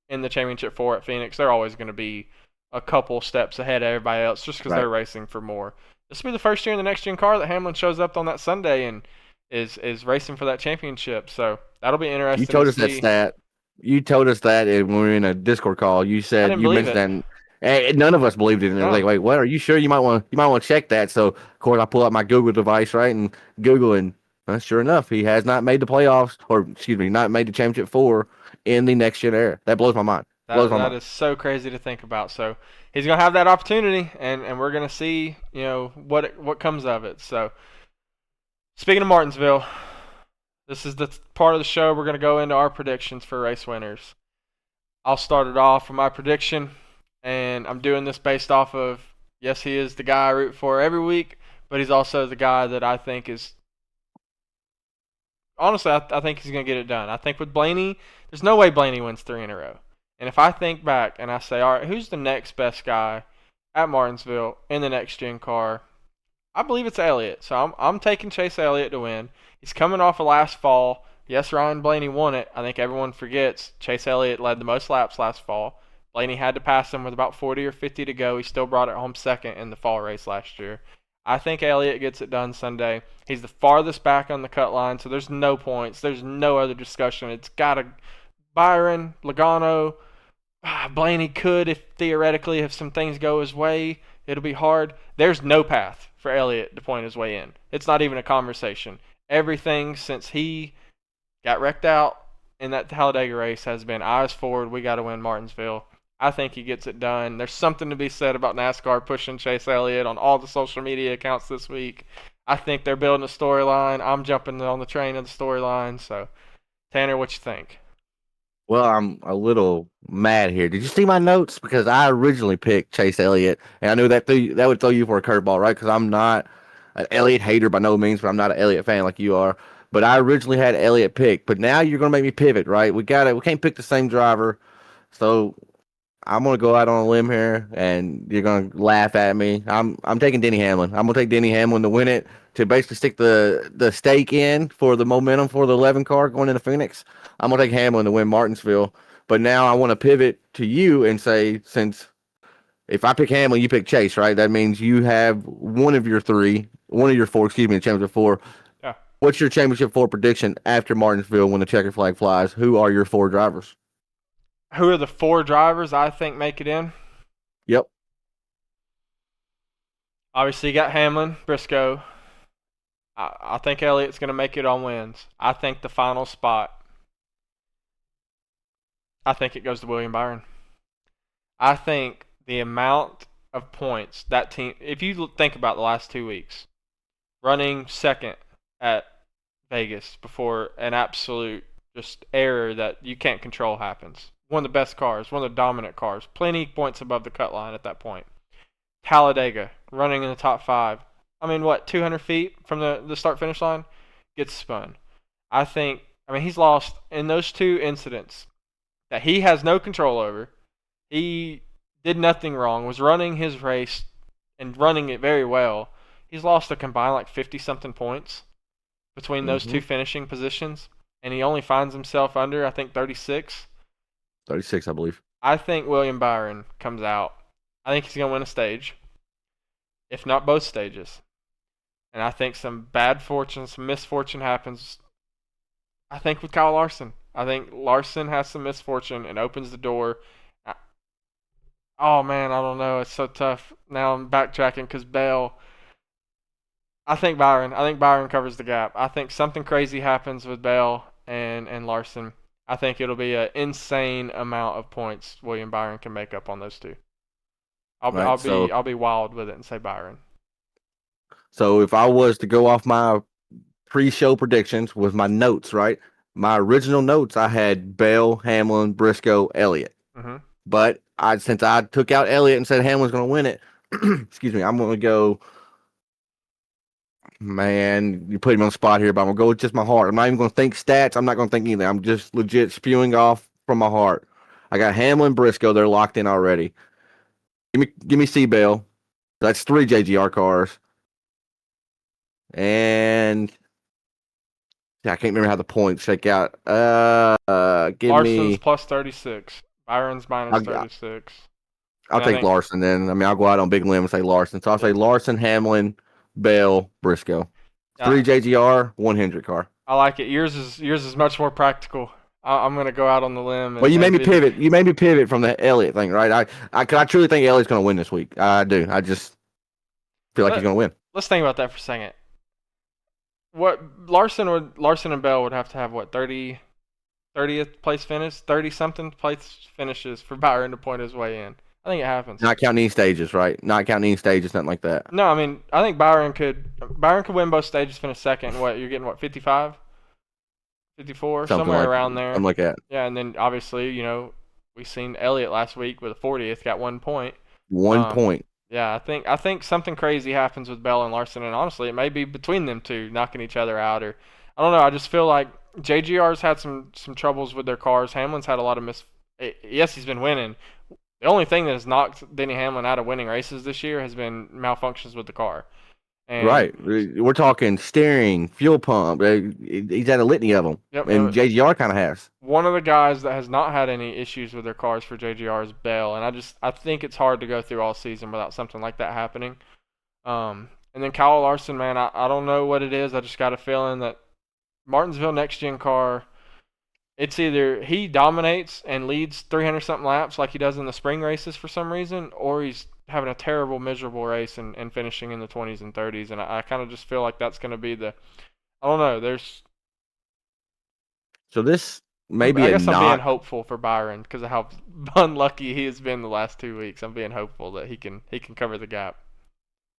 in the Championship Four at Phoenix, they're always going to be a couple steps ahead of everybody else just because Right. they're racing for more. This will be the first year in the next gen car that Hamlin shows up on that Sunday and is racing for that championship. So that'll be You interesting to told us that see. stat. You told us that when we were in a Discord call. You I said didn't you believe mentioned it. that, and none of us believed it. And it was No, like, wait, what? Are you sure? You might want to check that. So of course I pull up my Google device, right, and Google, and sure enough, he has not made the playoffs, or excuse me, not made the championship four in the next gen era. That blows my mind. Blows my that mind. is so crazy to think about. So he's gonna have that opportunity, and we're gonna see what comes of it. So speaking of Martinsville, this is the part of the show we're gonna go into our predictions for race winners. I'll start it off with my prediction, and I'm doing this based off of, yes, he is the guy I root for every week, but he's also the guy that I think is, honestly, I think he's going to get it done. I think with Blaney, there's no way Blaney wins three in a row. And if I think back and I say, all right, who's the next best guy at Martinsville in the next gen car? I believe it's Elliott. So I'm taking Chase Elliott to win. He's coming off of last fall. Yes, Ryan Blaney won it. I think everyone forgets Chase Elliott led the most laps last fall. Blaney had to pass him with about 40 or 50 to go. He still brought it home second in the fall race last year. I think Elliott gets it done Sunday. He's the farthest back on the cut line, so there's no points. There's no other discussion. It's got to Byron, Logano, Blaney could, if theoretically, if some things go his way, it'll be hard. There's no path for Elliott to point his way in. It's not even a conversation. Everything since he got wrecked out in that Talladega race has been eyes forward. We got to win Martinsville. I think he gets it done. There's something to be said about NASCAR pushing Chase Elliott on all the social media accounts this week. I think they're building a storyline. I'm jumping on the train of the storyline. So, Tanner, what you think? Well, I'm a little mad here. Did you see my notes? Because I originally picked Chase Elliott, and I knew that would throw you for a curveball, right? Because I'm not an Elliott hater by no means, but I'm not an Elliott fan like you are. But I originally had Elliott picked, but now you're gonna make me pivot, right? We can't pick the same driver, so I'm gonna go out on a limb here, and you're gonna laugh at me. I'm taking Denny Hamlin. I'm gonna take Denny Hamlin to win it, to basically stick the stake in for the momentum for the 11 car going into Phoenix. I'm gonna take Hamlin to win Martinsville. But now I want to pivot to you and say, since if I pick Hamlin, you pick Chase, right? That means you have one of your four, excuse me, the championship four. Yeah. What's your championship four prediction after Martinsville when the checker flag flies? Who are your four drivers? Who are the four drivers I think make it in? Yep. Obviously, you got Hamlin, Briscoe. I think Elliott's going to make it on wins. I think the final spot, I think it goes to William Byron. I think the amount of points that team, if you think about the last 2 weeks, running second at Vegas before an absolute just error that you can't control happens. One of the best cars, one of the dominant cars, plenty points above the cut line at that point. Talladega running in the top five. I mean, what, 200 feet from the start finish line? Gets spun. He's lost in those two incidents that he has no control over. He did nothing wrong, was running his race and running it very well. He's lost a combined like 50 something points between those Mm-hmm. two finishing positions, and he only finds himself under, I think, 36. 36, I believe. I think William Byron comes out. I think he's going to win a stage, if not both stages. And I think some bad fortune, some misfortune happens. I think with Kyle Larson. I think Larson has some misfortune and opens the door. Oh man, I don't know. It's so tough. Now I'm backtracking because Bell. I think Byron. I think Byron covers the gap. I think something crazy happens with Bell and Larson. I think it'll be an insane amount of points William Byron can make up on those two. I'll be Right. I'll be So I'll be wild with it and say Byron. So if I was to go off my pre-show predictions with my notes, right? My original notes, I had Bell, Hamlin, Briscoe, Elliott. Hmm. But since I took out Elliott and said Hamlin's going to win it, excuse me, I'm going to go. Man, you put me on the spot here, but I'm going to go with just my heart. I'm not even going to think stats. I'm not going to think anything. I'm just legit spewing off from my heart. I got Hamlin, Briscoe. They're locked in already. Give me C Bell. That's 3 JGR cars. And yeah, I can't remember how the points shake out. Give Larson's me. plus 36. Byron's minus I'll, 36. I'll And I take think, Larson then. I mean, I'll go out on big limb and say Larson. So I'll say yeah, Larson, Hamlin, Bell, Briscoe. yeah, 3 JGR, 1 Hendrick car. I like it. Yours is much more practical. I'm gonna go out on the limb Well, and, you made and me be the. pivot. You made me pivot from the Elliott thing, right? I truly think Elliott's going to win this week. I do. I just feel like he's Let, going to win. let's think about that for a second. What Larson and Bell would have to have what 30th place finish, 30 something place finishes for Byron to point his way in. I think it happens. Not counting any stages, right? Not counting any stages, nothing like that. No, I mean I think Byron could win both stages, finish second. What you're getting? What 55, 54, Something somewhere like around there. something like that. Yeah, and then obviously we seen Elliott last week with a 40th, got 1 point. 1 point. Yeah, I think something crazy happens with Bell and Larson, and honestly, it may be between them two knocking each other out, or I don't know. I just feel like JGR's had some troubles with their cars. Hamlin's had a lot of Yes, he's been winning. The only thing that has knocked Denny Hamlin out of winning races this year has been malfunctions with the car. And Right. We're talking steering, fuel pump. He's had a litany of them. yep, And JGR kind of has. one of the guys that has not had any issues with their cars for JGR is Bell, and I think it's hard to go through all season without something like that happening. And then Kyle Larson, man, I don't know what it is. I just got a feeling that Martinsville next gen car, it's either he dominates and leads 300 something laps like he does in the spring races for some reason, or he's having a terrible, miserable race and finishing in the 20s and 30s. And I kind of just feel like that's going to be I don't know. So this may be I a guess I'm being knock. hopeful for Byron because of how unlucky he has been the last 2 weeks. I'm being hopeful that he can cover the gap.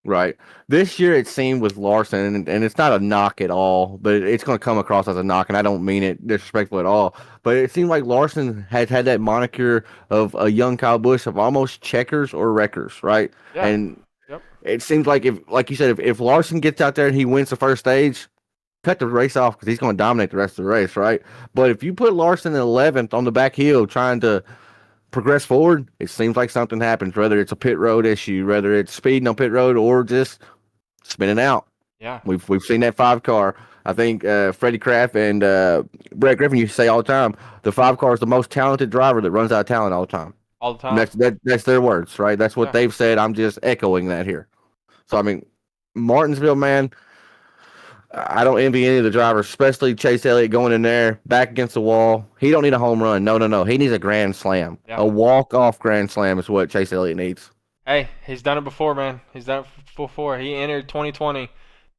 Right. This year it seemed with Larson, and it's not a knock at all, but it's going to come across as a knock, and I don't mean it disrespectful at all. But it seemed like Larson has had that moniker of a young Kyle Busch of almost checkers or wreckers, right? Yeah. And Yep. it seems like like you said, if Larson gets out there and he wins the first stage, cut the race off because he's going to dominate the rest of the race, right? But if you put Larson in 11th on the back hill trying to progress forward, it seems like something happens, whether it's a pit road issue, whether it's speeding on pit road, or just spinning out. Yeah. We've seen that 5 car. I think Freddie Kraft and Brett Griffin used to say all the time, the 5 car is the most talented driver that runs out of talent all the time. All the And time. that's their words, right? That's what Yeah. they've said. I'm just echoing that here. So I mean, Martinsville, man, I don't envy any of the drivers, especially Chase Elliott going in there back against the wall. He don't need a home run. No, no, no. He needs a grand slam. Yeah. A walk-off grand slam is what Chase Elliott needs. Hey, he's done it before, man. He's done it before. He entered 2020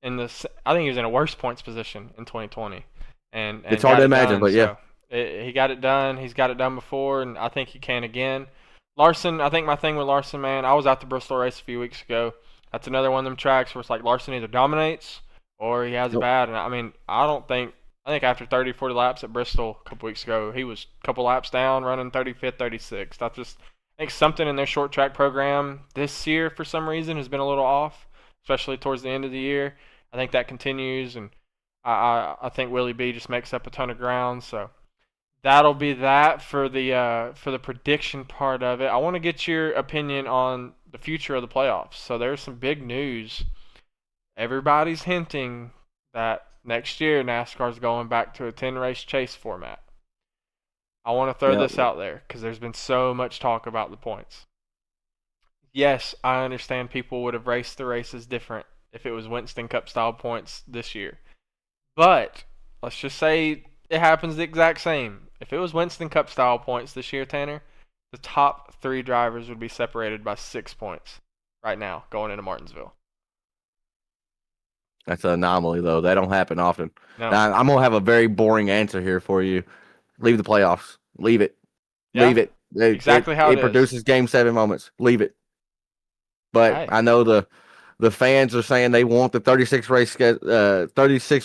I think he was in a worse points position in 2020, and It's hard got to it imagine, done. but yeah. So he got it done. He's got it done before, and I think he can again. Larson, I think my thing with Larson, man, I was at the Bristol race a few weeks ago. That's another one of them tracks where it's like Larson either dominates or he has a Yep. bad. And I mean, I think after 30, 40 laps at Bristol a couple weeks ago, he was a couple laps down, running 35th, 36th. I think something in their short track program this year for some reason has been a little off, especially towards the end of the year. I think that continues, and I think Willie B just makes up a ton of ground. So that'll be that for the prediction part of it. I want to get your opinion on the future of the playoffs. So there's some big news. Everybody's hinting that next year NASCAR's going back to a 10-race chase format. I want to throw Yeah. this out there because there's been so much talk about the points. Yes, I understand people would have raced the races different if it was Winston Cup style points this year. But let's just say it happens the exact same. If it was Winston Cup style points this year, Tanner, the top 3 drivers would be separated by 6 points right now going into Martinsville. That's an anomaly, though. That don't happen often. No. Now, I'm going to have a very boring answer here for you. Leave the playoffs. Leave it. Yeah, Leave it. exactly how it is. produces Game 7 moments. Leave it. But Hey. I know The fans are saying they want the 36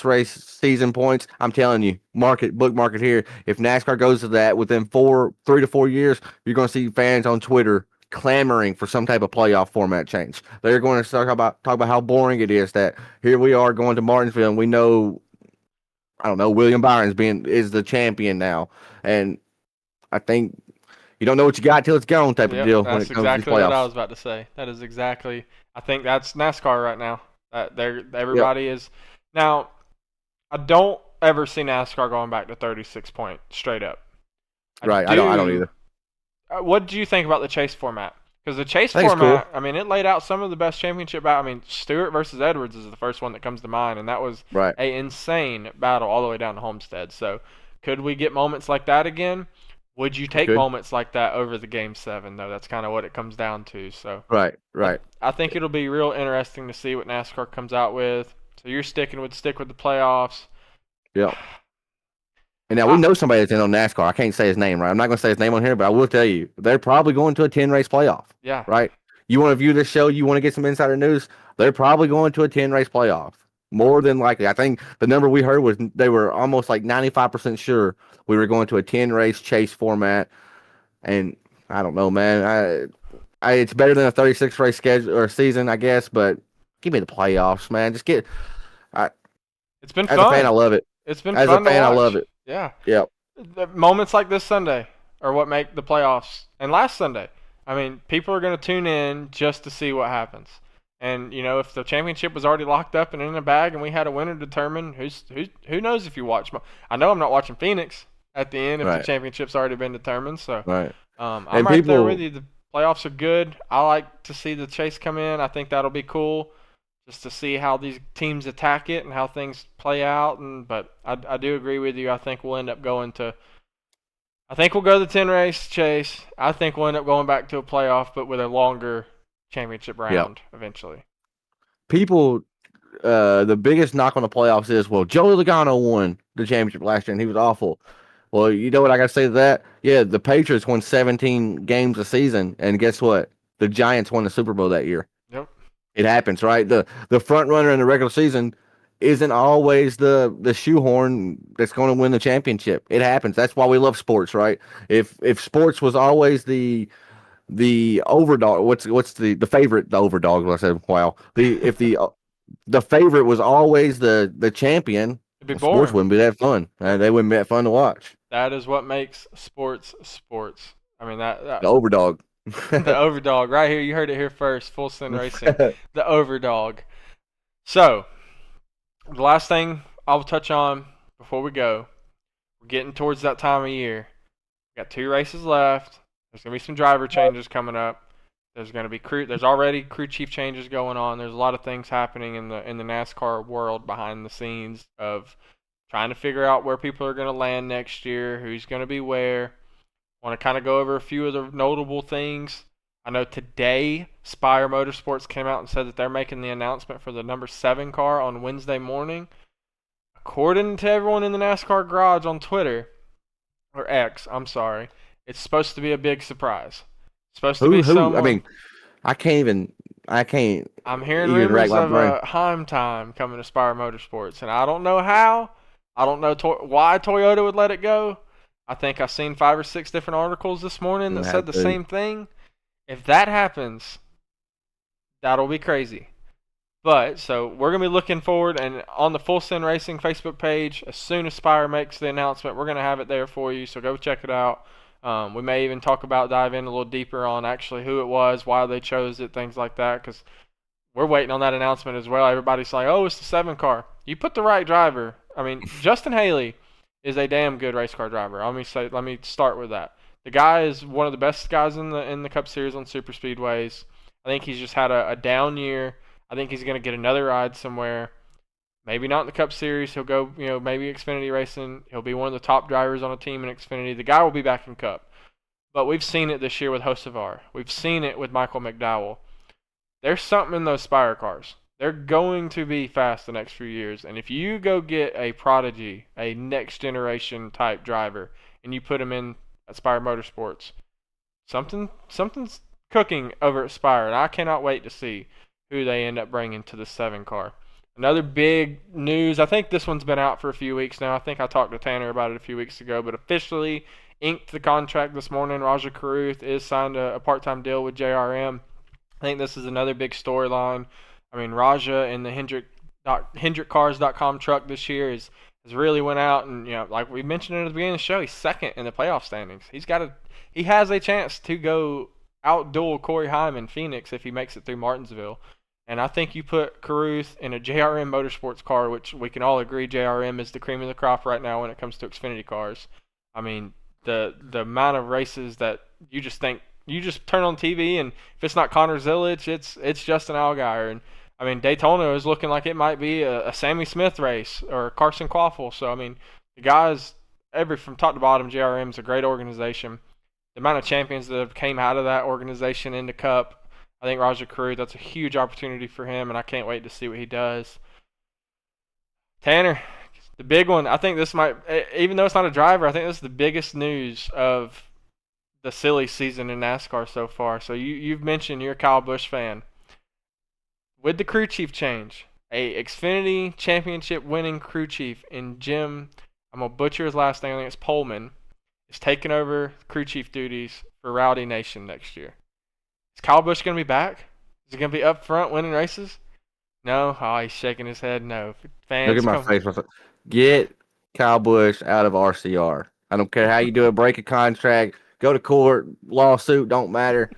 race season points. I'm telling you, book market here. If NASCAR goes to that within 3 to 4 years, you're going to see fans on Twitter clamoring for some type of playoff format change. They're going to talk about how boring it is that here we are going to Martinsville and we know, I don't know, William Byron's is the champion now, and I think you don't know what you got till it's gone type of Yep, deal when that's it comes to these exactly what I playoffs. was about to say. That is exactly. I think that's NASCAR right now. That Yep. everybody is now. I don't ever see NASCAR going back to 36 point straight up. I Right. I don't do. either. What do you think about the chase format? Because the chase I think it's cool. format, I mean, it laid out some of the best championship I mean, Stewart versus Edwards is the first one that comes to mind, and that was Right. a insane battle all the way down to Homestead. So, could we get moments like that again? Would you We take could. moments like that over the Game 7, though? That's kind of what it comes down to. So, Right. I, Right. I think it'll be real interesting to see what NASCAR comes out with. So, you're stick with the playoffs. Yep. And now we I, know somebody that's in on NASCAR. I can't say his name, right? I'm not going to say his name on here, but I will tell you they're probably going to a 10 race playoff, yeah, right? You want to view this show, you want to get some insider news, they're probably going to a 10 race playoff. More than likely. I think the number we heard was they were almost like 95% sure we were going to a 10 race chase format. And I don't know, man. It's better than a 36 race schedule or season, I guess, but give me the playoffs, man. I, it's been as a fan, I fun. love it. It's been As a fun to fan, I love watch. it. Yeah. Yep. The moments like this Sunday are what make the playoffs. And last Sunday, I mean, people are going to tune in just to see what happens. And you know, if the championship was already locked up and in a bag, and we had a winner determined, who knows if you watch? I know I'm not watching Phoenix at the end if the Right. championship's already been determined. So Right. I'm And right there with people, you. The playoffs are good. I like to see the chase come in. I think that'll be cool, just to see how these teams attack it and how things play out. And but I do agree with you. I think we'll end up going to. I think we'll go the 10 race chase. I think we'll end up going back to a playoff, but with a longer championship yeah, round eventually. people, the biggest knock on the playoffs is, well, Joey Logano won the championship last year and he was awful. Well, you know what I got to say to that? Yeah, the Patriots won 17 games a season, and guess what? The Giants won the Super Bowl that year. Yep. It happens, right? The front runner in the regular season isn't always the shoehorn that's going to win the championship. It happens. That's why we love sports, right? If sports was always the overdog, what's the favorite, the overdog? I said, wow. The favorite was always the champion, It'd be well, sports boring. wouldn't be that fun. They wouldn't be that fun to watch. That is what makes sports sports. I mean The overdog. the overdog right here. You heard it here first. Full Send Racing, the overdog. So the last thing I'll touch on before we go, we're getting towards that time of year. We got 2 races left. There's gonna be some driver changes coming up. There's gonna be crew. There's already crew chief changes going on. There's a lot of things happening in the NASCAR world behind the scenes of trying to figure out where people are gonna land next year, who's gonna be where. Want to kind of go over a few of the notable things. I know today Spire Motorsports came out and said that they're making the announcement for the number 7 car on Wednesday morning. According to everyone in the NASCAR garage on Twitter, or X, I'm sorry, it's supposed to be a big surprise. It's supposed to be Who? I someone. mean, I can't I'm hearing even rack rumors my of brain. a Heim time coming to Spire Motorsports, and I don't know how. I don't know why Toyota would let it go. I think I've seen 5 or 6 different articles this morning that said Have the to. same thing. If that happens, that'll be crazy. But so we're gonna be looking forward, and on the Full Send Racing Facebook page, as soon as Spire makes the announcement, we're gonna have it there for you. So go check it out. We may even dive in a little deeper on actually who it was, why they chose it, things like that, because we're waiting on that announcement as well. Everybody's like, "Oh, it's the 7 car." You put the right driver. I mean, Justin Haley is a damn good race car driver. Let me start with that. The guy is one of the best guys in the Cup Series on super speedways. I think he's just had a down year. I think he's going to get another ride somewhere. Maybe not in the Cup Series. He'll go, maybe Xfinity racing. He'll be one of the top drivers on a team in Xfinity. The guy will be back in Cup. But we've seen it this year with Hocevar. We've seen it with Michael McDowell. There's something in those Spire cars. They're going to be fast the next few years. And if you go get a prodigy, a next generation type driver, and you put him in at Spire Motorsports, something's cooking over at Spire, and I cannot wait to see who they end up bringing to the 7 car. Another big news, I think this one's been out for a few weeks now. I think I talked to Tanner about it a few weeks ago, but officially inked the contract this morning. Raja Caruth is signed a part-time deal with JRM. I think this is another big storyline. I mean, Raja in the HendrickCars.com truck this year has really went out and, like we mentioned at the beginning of the show, he's second in the playoff standings. He has a chance to go outduel Corey Heim in Phoenix if he makes it through Martinsville. And I think you put Caruth in a JRM Motorsports car, which we can all agree JRM is the cream of the crop right now when it comes to Xfinity cars. I mean, the amount of races that you just turn on TV and if it's not Connor Zilic, it's Justin Allgaier. And I mean, Daytona is looking like it might be a Sammy Smith race or Carson Quaffle. So I mean, the guys from top to bottom, JRM is a great organization. The amount of champions that have came out of that organization into Cup, I think Raja Caruth, that's a huge opportunity for him, and I can't wait to see what he does. Tanner, the big one, I think this might, even though it's not a driver, I think this is the biggest news of the silly season in NASCAR so far. So you've mentioned you're a Kyle Busch fan. With the crew chief change, a Xfinity championship winning crew chief in Jim, I'm going to butcher his last name, I think it's Pullman, is taking over crew chief duties for Rowdy Nation next year. Is Kyle Busch going to be back? Is he going to be up front winning races? No? Oh, he's shaking his head no. Fans, look at my face. Get Kyle Busch out of RCR. I don't care how you do it. Break a contract. Go to court. Lawsuit. Don't matter.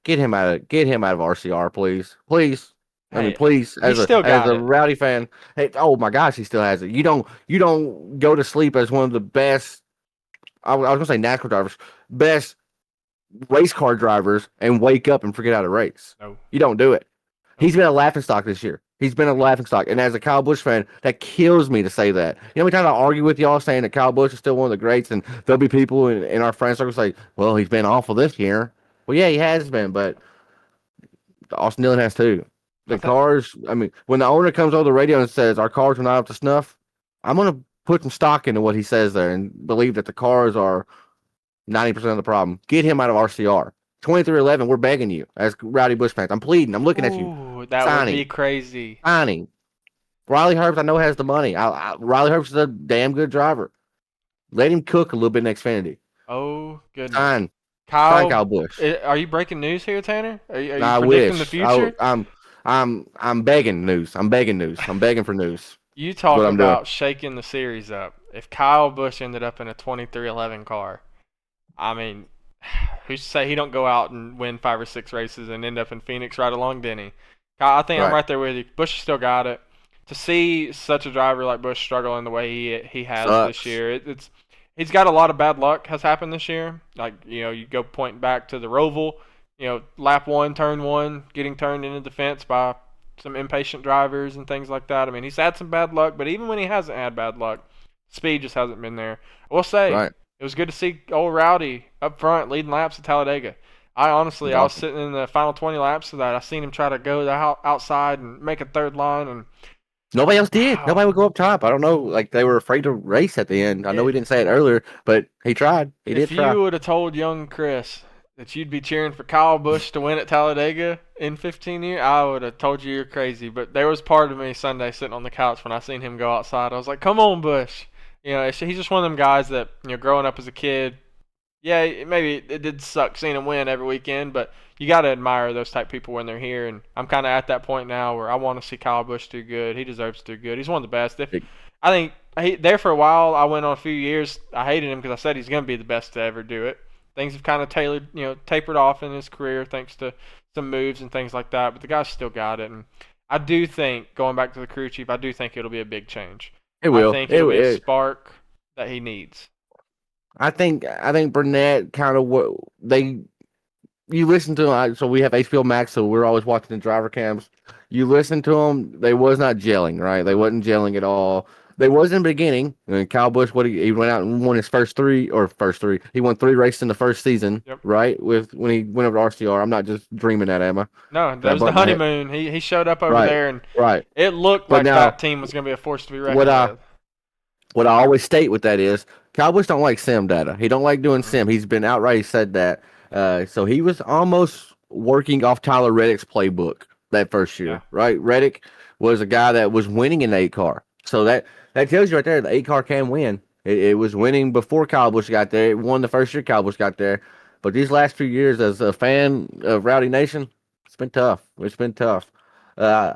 Get him out of RCR, please. Please. I mean, please. As a Rowdy fan. Hey, oh my gosh, he still has it. You don't go to sleep as one of the best. I was going to say NASCAR drivers. Best race car drivers and wake up and forget how to race. No. You don't do it. He's been a laughingstock this year. He's been a laughingstock. And as a Kyle Busch fan, that kills me to say that. You know, we kind of argue with y'all saying that Kyle Busch is still one of the greats, and there'll be people in our friend circle say, well, he's been awful this year. Well, yeah, he has been, but Austin Dillon has too. The cars, I mean, when the owner comes on the radio and says our cars are not up to snuff, I'm going to put some stock into what he says there and believe that the cars are 90% of the problem. Get him out of RCR. 23-11, we're begging you as Rowdy Busch fans. I'm pleading. I'm looking at you. That would be crazy. Signing. Riley Herbst, I know, has the money. Riley Herbst is a damn good driver. Let him cook a little bit in Xfinity. Oh, goodness. Sign Kyle Busch. Are you breaking news here, Tanner? Are you I predicting wish. the future? I'm begging news. I'm begging for news. You talk about shaking the series up. If Kyle Busch ended up in a 23-11 car, I mean, who's to say he don't go out and win 5 or 6 races and end up in Phoenix right along Denny? I think I'm right there with you. Busch still got it. To see such a driver like Busch struggle in the way he has this year, he's got a lot of bad luck has happened this year. Like, you go pointing back to the Roval, lap 1, turn 1, getting turned into the fence by some impatient drivers and things like that. I mean, he's had some bad luck, but even when he hasn't had bad luck, speed just hasn't been there. I will say, it was good to see old Rowdy up front leading laps at Talladega. I was sitting in the final 20 laps of that. I seen him try to go outside and make a third line, and nobody else did. Wow. Nobody would go up top. I don't know. Like, they were afraid to race at the end. I know we didn't say it earlier, but he tried. He did try. If you would have told young Chris that you'd be cheering for Kyle Busch to win at Talladega in 15 years, I would have told you you're crazy. But there was part of me Sunday sitting on the couch when I seen him go outside. I was like, come on, Busch. He's just one of them guys that, growing up as a kid, yeah, maybe it did suck seeing him win every weekend, but you got to admire those type of people when they're here. And I'm kind of at that point now where I want to see Kyle Busch do good. He deserves to do good. He's one of the best. I think there for a while, I went on a few years. I hated him because I said he's going to be the best to ever do it. Things have kind of tapered off in his career thanks to some moves and things like that, but the guy's still got it. And I do think, going back to the crew chief, I do think it'll be a big change. It will. I think it'll be a spark that he needs. I think Burnett kind of you listen to them. So we have HBO Max, so we're always watching the driver cams. You listen to them, they was not gelling, right? They wasn't gelling at all. They was in the beginning. And Kyle Busch, he went out and won his first three. He won 3 races in the first season, right? When he went over to RCR. I'm not just dreaming that, am I? No, that was the honeymoon. He showed up over there, and it looked like that team was going to be a force to be reckoned with. What I always state with that is, Kyle Busch don't like sim data. He don't like doing sim. He's been outright said that. So he was almost working off Tyler Reddick's playbook that first Yeah. year, right? Reddick was a guy that was winning in the 8 car. So that tells you right there the 8 car can win. It was winning before Kyle Busch got there. It won the first year Kyle Busch got there. But these last few years, as a fan of Rowdy Nation, it's been tough. It's been tough. Uh,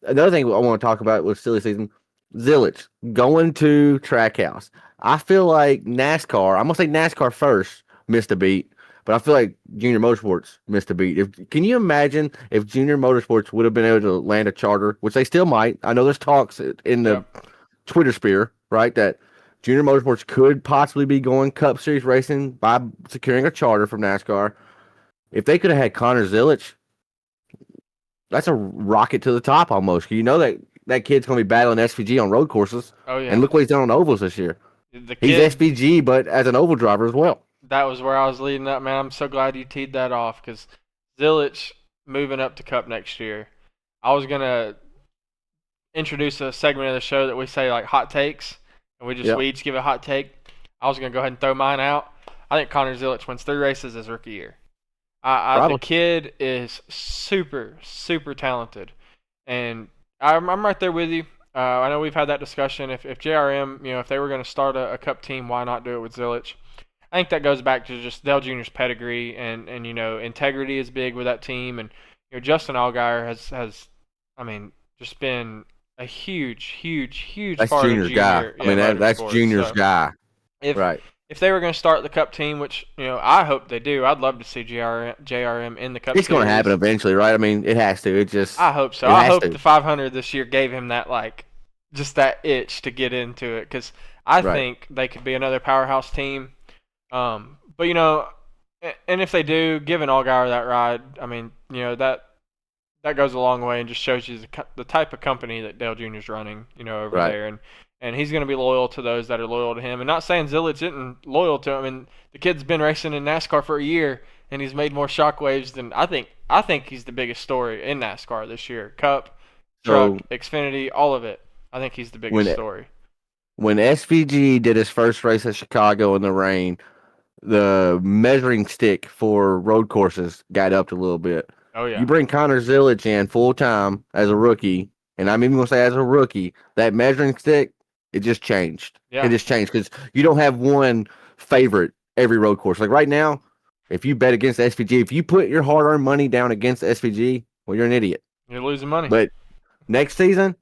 Another thing I want to talk about with silly season, Zillage going to Trackhouse. I feel like NASCAR. I'm gonna say NASCAR first missed a beat, but I feel like Junior Motorsports missed a beat. Can you imagine if Junior Motorsports would have been able to land a charter, which they still might? I know there's talks in the Yep. Twitter sphere, right, that Junior Motorsports could possibly be going Cup Series racing by securing a charter from NASCAR. If they could have had Connor Zillage, that's a rocket to the top almost. You know that kid's going to be battling SVG on road courses, Oh and yeah. look what he's done on ovals this year. The He's kid. SVG, but as an oval driver as well. That was where I was leading up, man. I'm so glad you teed that off because Zillich moving up to Cup next year. I was gonna introduce a segment of the show that we say like hot takes, and Yep. we each give a hot take. I was gonna go ahead and throw mine out. I think Connor Zillich wins 3 races his rookie year. The Probably. kid is super, super talented, and I'm right there with you. I know we've had that discussion. If JRM, if they were going to start a Cup team, why not do it with Zillich? I think that goes back to just Dale Jr.'s pedigree and integrity is big with that team, and Justin Allgaier has I mean just been a huge, huge, huge That's part of Junior's guy. junior I mean, that's motorsports. Junior's So guy. if Right. if they were going to start the Cup team, which I hope they do, I'd love to see JRM in the Cup It's going to happen Series. eventually, right? I mean, it has to. I hope so. It I has hope to. the 500 this year gave him that just that itch to get into it because I Right. think they could be another powerhouse team. But and if they do, giving Allgaier that ride, I mean, that goes a long way and just shows you the type of company that Dale Jr.'s running, over Right. there, and he's going to be loyal to those that are loyal to him. And not saying Zillich isn't loyal to him. I mean, the kid's been racing in NASCAR for a year, and he's made more shockwaves than I think. I think he's the biggest story in NASCAR this year. Cup, So Truck, Xfinity, all of it. I think he's the biggest when story. when SVG did his first race at Chicago in the rain, the measuring stick for road courses got upped a little bit. Oh You yeah, bring Connor Zillich in full time as a rookie, and I'm even gonna say as a rookie, that measuring stick, it just changed. It yeah. just changed because you don't have one favorite every road course. Like right now, if you bet against SVG, if you put your hard earned money down against SVG, well, you're an idiot. You're losing money. But next season,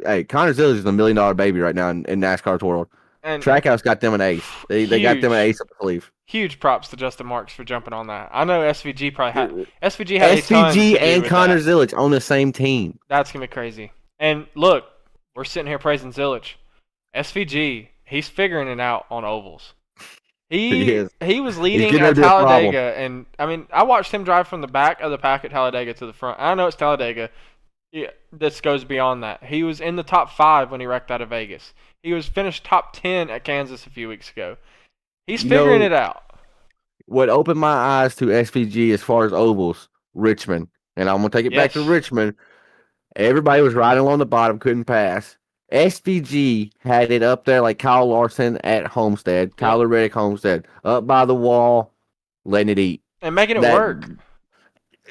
hey, Connor Zillich is $1 million baby right now in NASCAR's world. And Trackhouse got them an ace. They got them an huge, ace up the sleeve. huge props to Justin Marks for jumping on that. I know SVG had a ton to SVG do and with Connor that. Zillich on the same team. That's gonna be crazy. And look, we're sitting here praising Zillich. SVG, he's figuring it out on ovals. He is. He was He's leading getting at ready to be a problem. Talladega, and I mean, I watched him drive from the back of the pack at Talladega to the front. I know it's Talladega. Yeah, this goes beyond that. He was in the top 5 when he wrecked out of Vegas. He was finished top 10 at Kansas a few weeks ago. He's figuring it out. What opened my eyes to SVG as far as ovals, Richmond. And I'm going to take it back to Yes. Richmond. Everybody was riding along the bottom, couldn't pass. SVG had it up there like Kyle Larson at Homestead, Tyler Reddick Homestead, up by the wall, letting it eat. And making it That- work.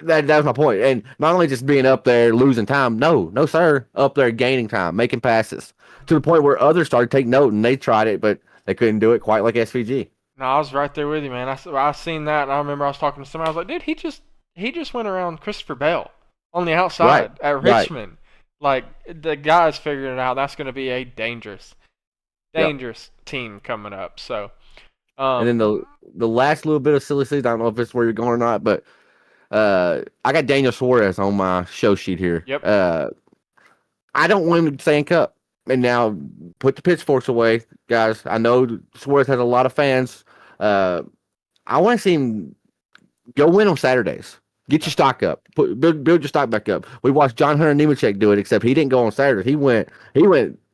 That was my point. And not only just being up there losing time, no, sir, up there gaining time, making passes to the point where others started taking note and they tried it, but they couldn't do it quite like SVG. No, I was right there with you, man. I seen that, and I remember I was talking to somebody. I was like, dude, he just went around Christopher Bell on the outside at right. Richmond. Like the guy's figuring it out. That's going to be a dangerous team coming up. So, And then the last little bit of silly season, I don't know if it's where you're going or not, but I got Daniel Suarez on my show sheet here. Yep. I don't want him to stay in Cup. And now put the pitchforks away, guys. I know Suarez has a lot of fans. I want to see him go win on Saturdays. Get your stock up. Build your stock back up. We watched John Hunter Nemechek do it, except he didn't go on Saturdays. He went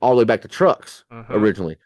all the way back to trucks originally.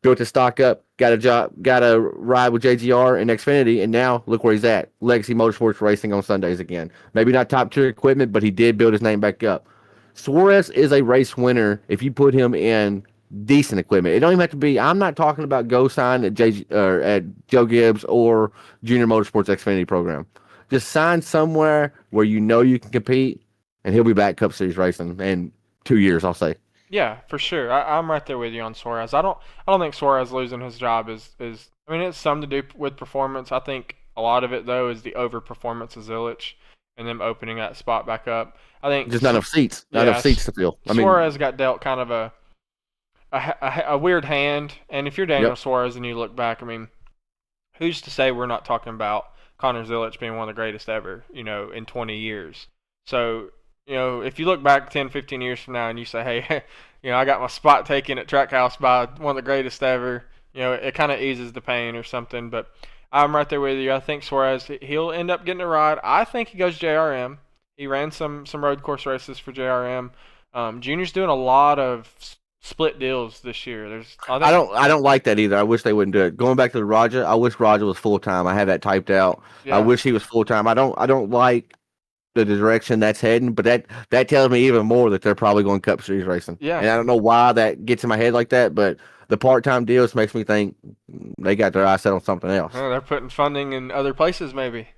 Built his stock up, got a ride with JGR and Xfinity, and now look where he's at. Legacy Motorsports racing on Sundays again. Maybe not top tier equipment, but he did build his name back up. Suarez is a race winner if you put him in decent equipment. It don't even have to be. I'm not talking about go sign at Joe Gibbs or Junior Motorsports Xfinity program. Just sign somewhere where you know you can compete, and he'll be back Cup Series racing in 2 years. I'll say. Yeah, for sure. I'm right there with you on Suarez. I don't think Suarez losing his job is. I mean, it's some to do with performance. I think a lot of it though is the overperformance of Zilich and them opening that spot back up. I think, Just not enough seats. Not enough yeah, seats to fill. I mean, Suarez got dealt kind of a weird hand. And if you're Daniel yep. Suarez and you look back, I mean, who's to say we're not talking about Connor Zilich being one of the greatest ever, in 20 years? So, if you look back 10, 15 years from now and you say, hey, I got my spot taken at Trackhouse by one of the greatest ever, it kind of eases the pain or something. But I'm right there with you. I think Suarez, he'll end up getting a ride. I think he goes JRM. He ran some road course races for JRM. Junior's doing a lot of split deals this year. I don't like that either. I wish they wouldn't do it. Going back to the Raja, I wish Raja was full time. I have that typed out. I Yeah, wish he was full time. I don't like the direction that's heading, but that tells me even more that they're probably going Cup Series racing. yeah. And I don't know why that gets in my head like that, but the part time deals makes me think they got their eyes set on something else. They're putting funding in other places maybe.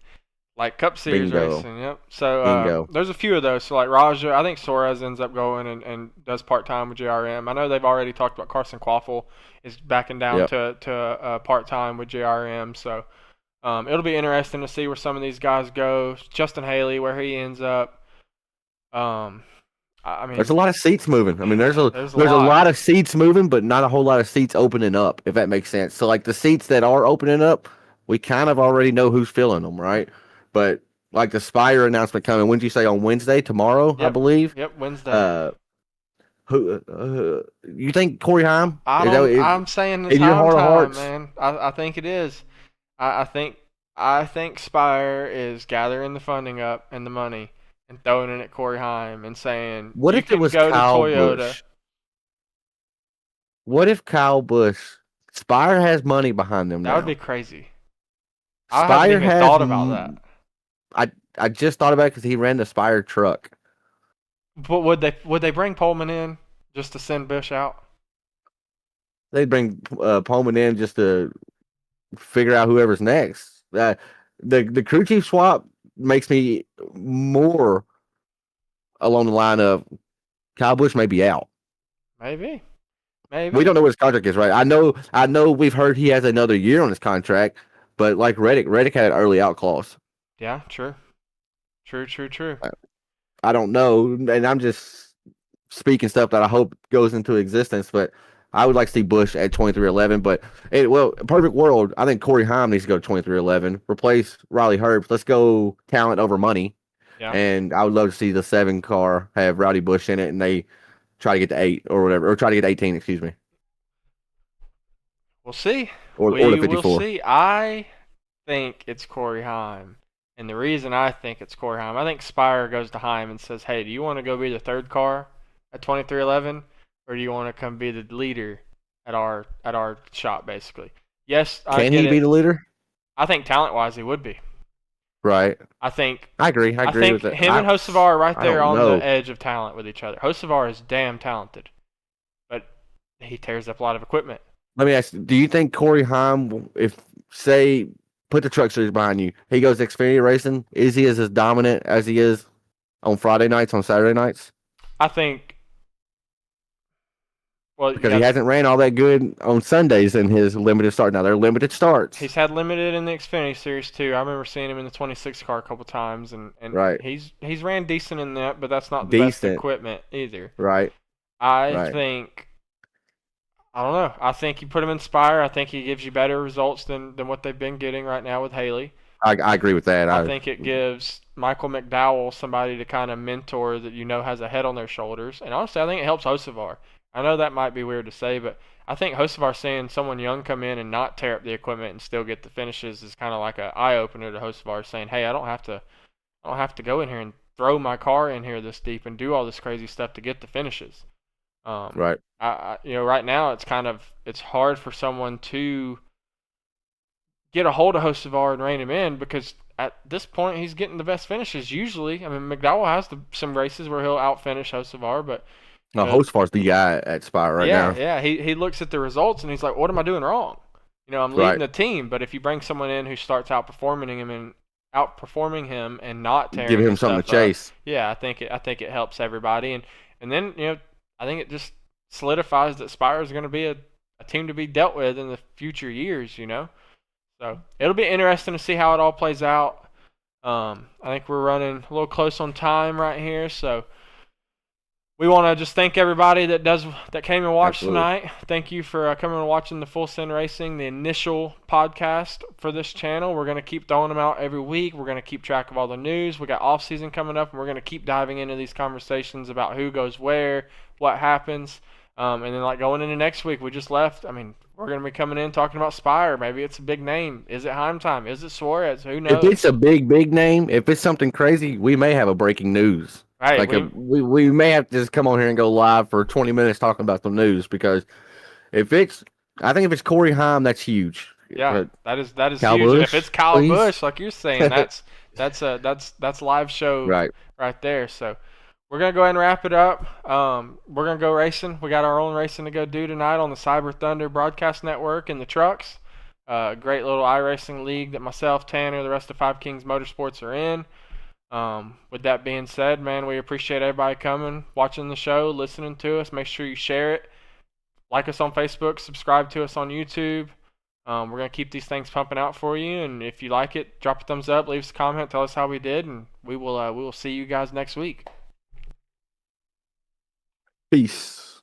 Like Cup Series Bingo. racing, yep. So Bingo. there's a few of those. So like Raja, I think Suarez ends up going and does part time with JRM. I know they've already talked about Carson Quaffle is backing down Yep. to part time with JRM. So it'll be interesting to see where some of these guys go. Justin Haley, where he ends up. I mean, There's a lot of seats moving. I mean, there's a there's a there's a lot. lot of seats moving, but not a whole lot of seats opening up, if that makes sense. So like the seats that are opening up, we kind of already know who's filling them, right? But like the Spire announcement coming, when did you say on Wednesday? Tomorrow, I Yep, believe. yep. Wednesday. Uh, who you think Corey Heim? I Is that don't. I'm saying it's in your Heim heart of time, hearts? man. I think it is. I think Spire is gathering the funding up and the money and throwing it at Corey Heim and saying What you if it can was go to Kyle Toyota. Busch? What if Kyle Busch? Spire has money behind them That would now. be crazy. I haven't Spire even has. thought about that. I just thought about it because he ran the Spire truck. But would they bring Pullman in just to send Bush out? They'd bring Pullman in just to figure out whoever's next. The crew chief swap makes me more along the line of Kyle Busch may be out. Maybe. Maybe. We don't know what his contract is, right? I know we've heard he has another year on his contract, but like Reddick had an early out clause. Yeah. True. True. I don't know, and I'm just speaking stuff that I hope goes into existence, but I would like to see Bush at 23-11. But perfect world, I think Corey Heim needs to go to 23-11, replace Riley Herbst. Let's go talent over money. Yeah. And I would love to see the 7 car have Rowdy Bush in it, and they try to get to 8 or whatever, or try to get 18. Excuse me, We'll see. or We the will 54. see. I think it's Corey Heim. And the reason I think it's Corey Heim, I think Spire goes to Heim and says, hey, do you want to go be the third car at 2311? Or do you want to come be the leader at our shop, basically? Yes, I Can get he it. be the leader? I think talent-wise he would be. Right. I think I agree. I agree think with that. him and Hocevar are right I there don't on know. the edge of talent with each other. Hocevar is damn talented. But he tears up a lot of equipment. Let me ask you, do you think Corey Heim, if, say, put the truck series behind you, he goes Xfinity racing, is he as dominant as he is on Friday nights, on Saturday nights? I think, well, Because he hasn't ran all that good on Sundays in his limited start. Now, they're limited starts. he's had limited in the Xfinity Series too. I remember seeing him in the 26 car a couple times, and Right. he's ran decent in that, but that's not the best Decent. equipment either. Right. I Right. think, I don't know. I think you put him in Spire. I think he gives you better results than what they've been getting right now with Haley. I agree with that. I think it gives Michael McDowell somebody to kind of mentor that has a head on their shoulders. And honestly, I think it helps Hocevar. I know that might be weird to say, but I think Hocevar seeing someone young come in and not tear up the equipment and still get the finishes is kind of like an eye opener to Hocevar, saying, "Hey, I don't have to go in here and throw my car in here this deep and do all this crazy stuff to get the finishes." Right. Right now it's hard for someone to get a hold of Hocevar and rein him in because at this point he's getting the best finishes usually. I mean, McDowell has some races where he'll outfinish Hocevar, but No, Hocevar's the guy at Spire right now. yeah, he looks at the results and he's like, what am I doing wrong? I'm leading the team, but if you bring someone in who starts outperforming him outperforming him and not Give tearing him his something to stuff up. chase. Yeah, I think it helps everybody, and then I think it just solidifies that Spire is going to be a team to be dealt with in the future years. So it'll be interesting to see how it all plays out. I think we're running a little close on time right here, so we want to just thank everybody that came and watched Absolutely. tonight. Thank you for coming and watching the Full Send Racing, the initial podcast for this channel. We're going to keep throwing them out every week. We're going to keep track of all the news. We got off season coming up, and we're going to keep diving into these conversations about who goes where, what happens, and then like going into next week, we just left. I mean, we're going to be coming in talking about Spire. Maybe it's a big name. Is it Heim time? Is it Suarez? Who If knows? it's a big name, if it's something crazy, we may have a breaking news. Right? Like we may have to just come on here and go live for 20 minutes talking about the news because I think if it's Corey Heim, that's huge. Yeah, But that is Kyle huge. And if Busch, it's Kyle please. Busch, like you're saying, that's live show Right. right there. So we're gonna go ahead and wrap it up. We're gonna go racing. We got our own racing to go do tonight on the Cyber Thunder Broadcast Network in the trucks. Great little iRacing league that myself, Tanner, the rest of Five Kings Motorsports are in. With that being said, man, we appreciate everybody coming, watching the show, listening to us. Make sure you share it. Like us on Facebook, subscribe to us on YouTube. We're going to keep these things pumping out for you, and if you like it, drop a thumbs up, leave us a comment, tell us how we did, and we will see you guys next week. Peace.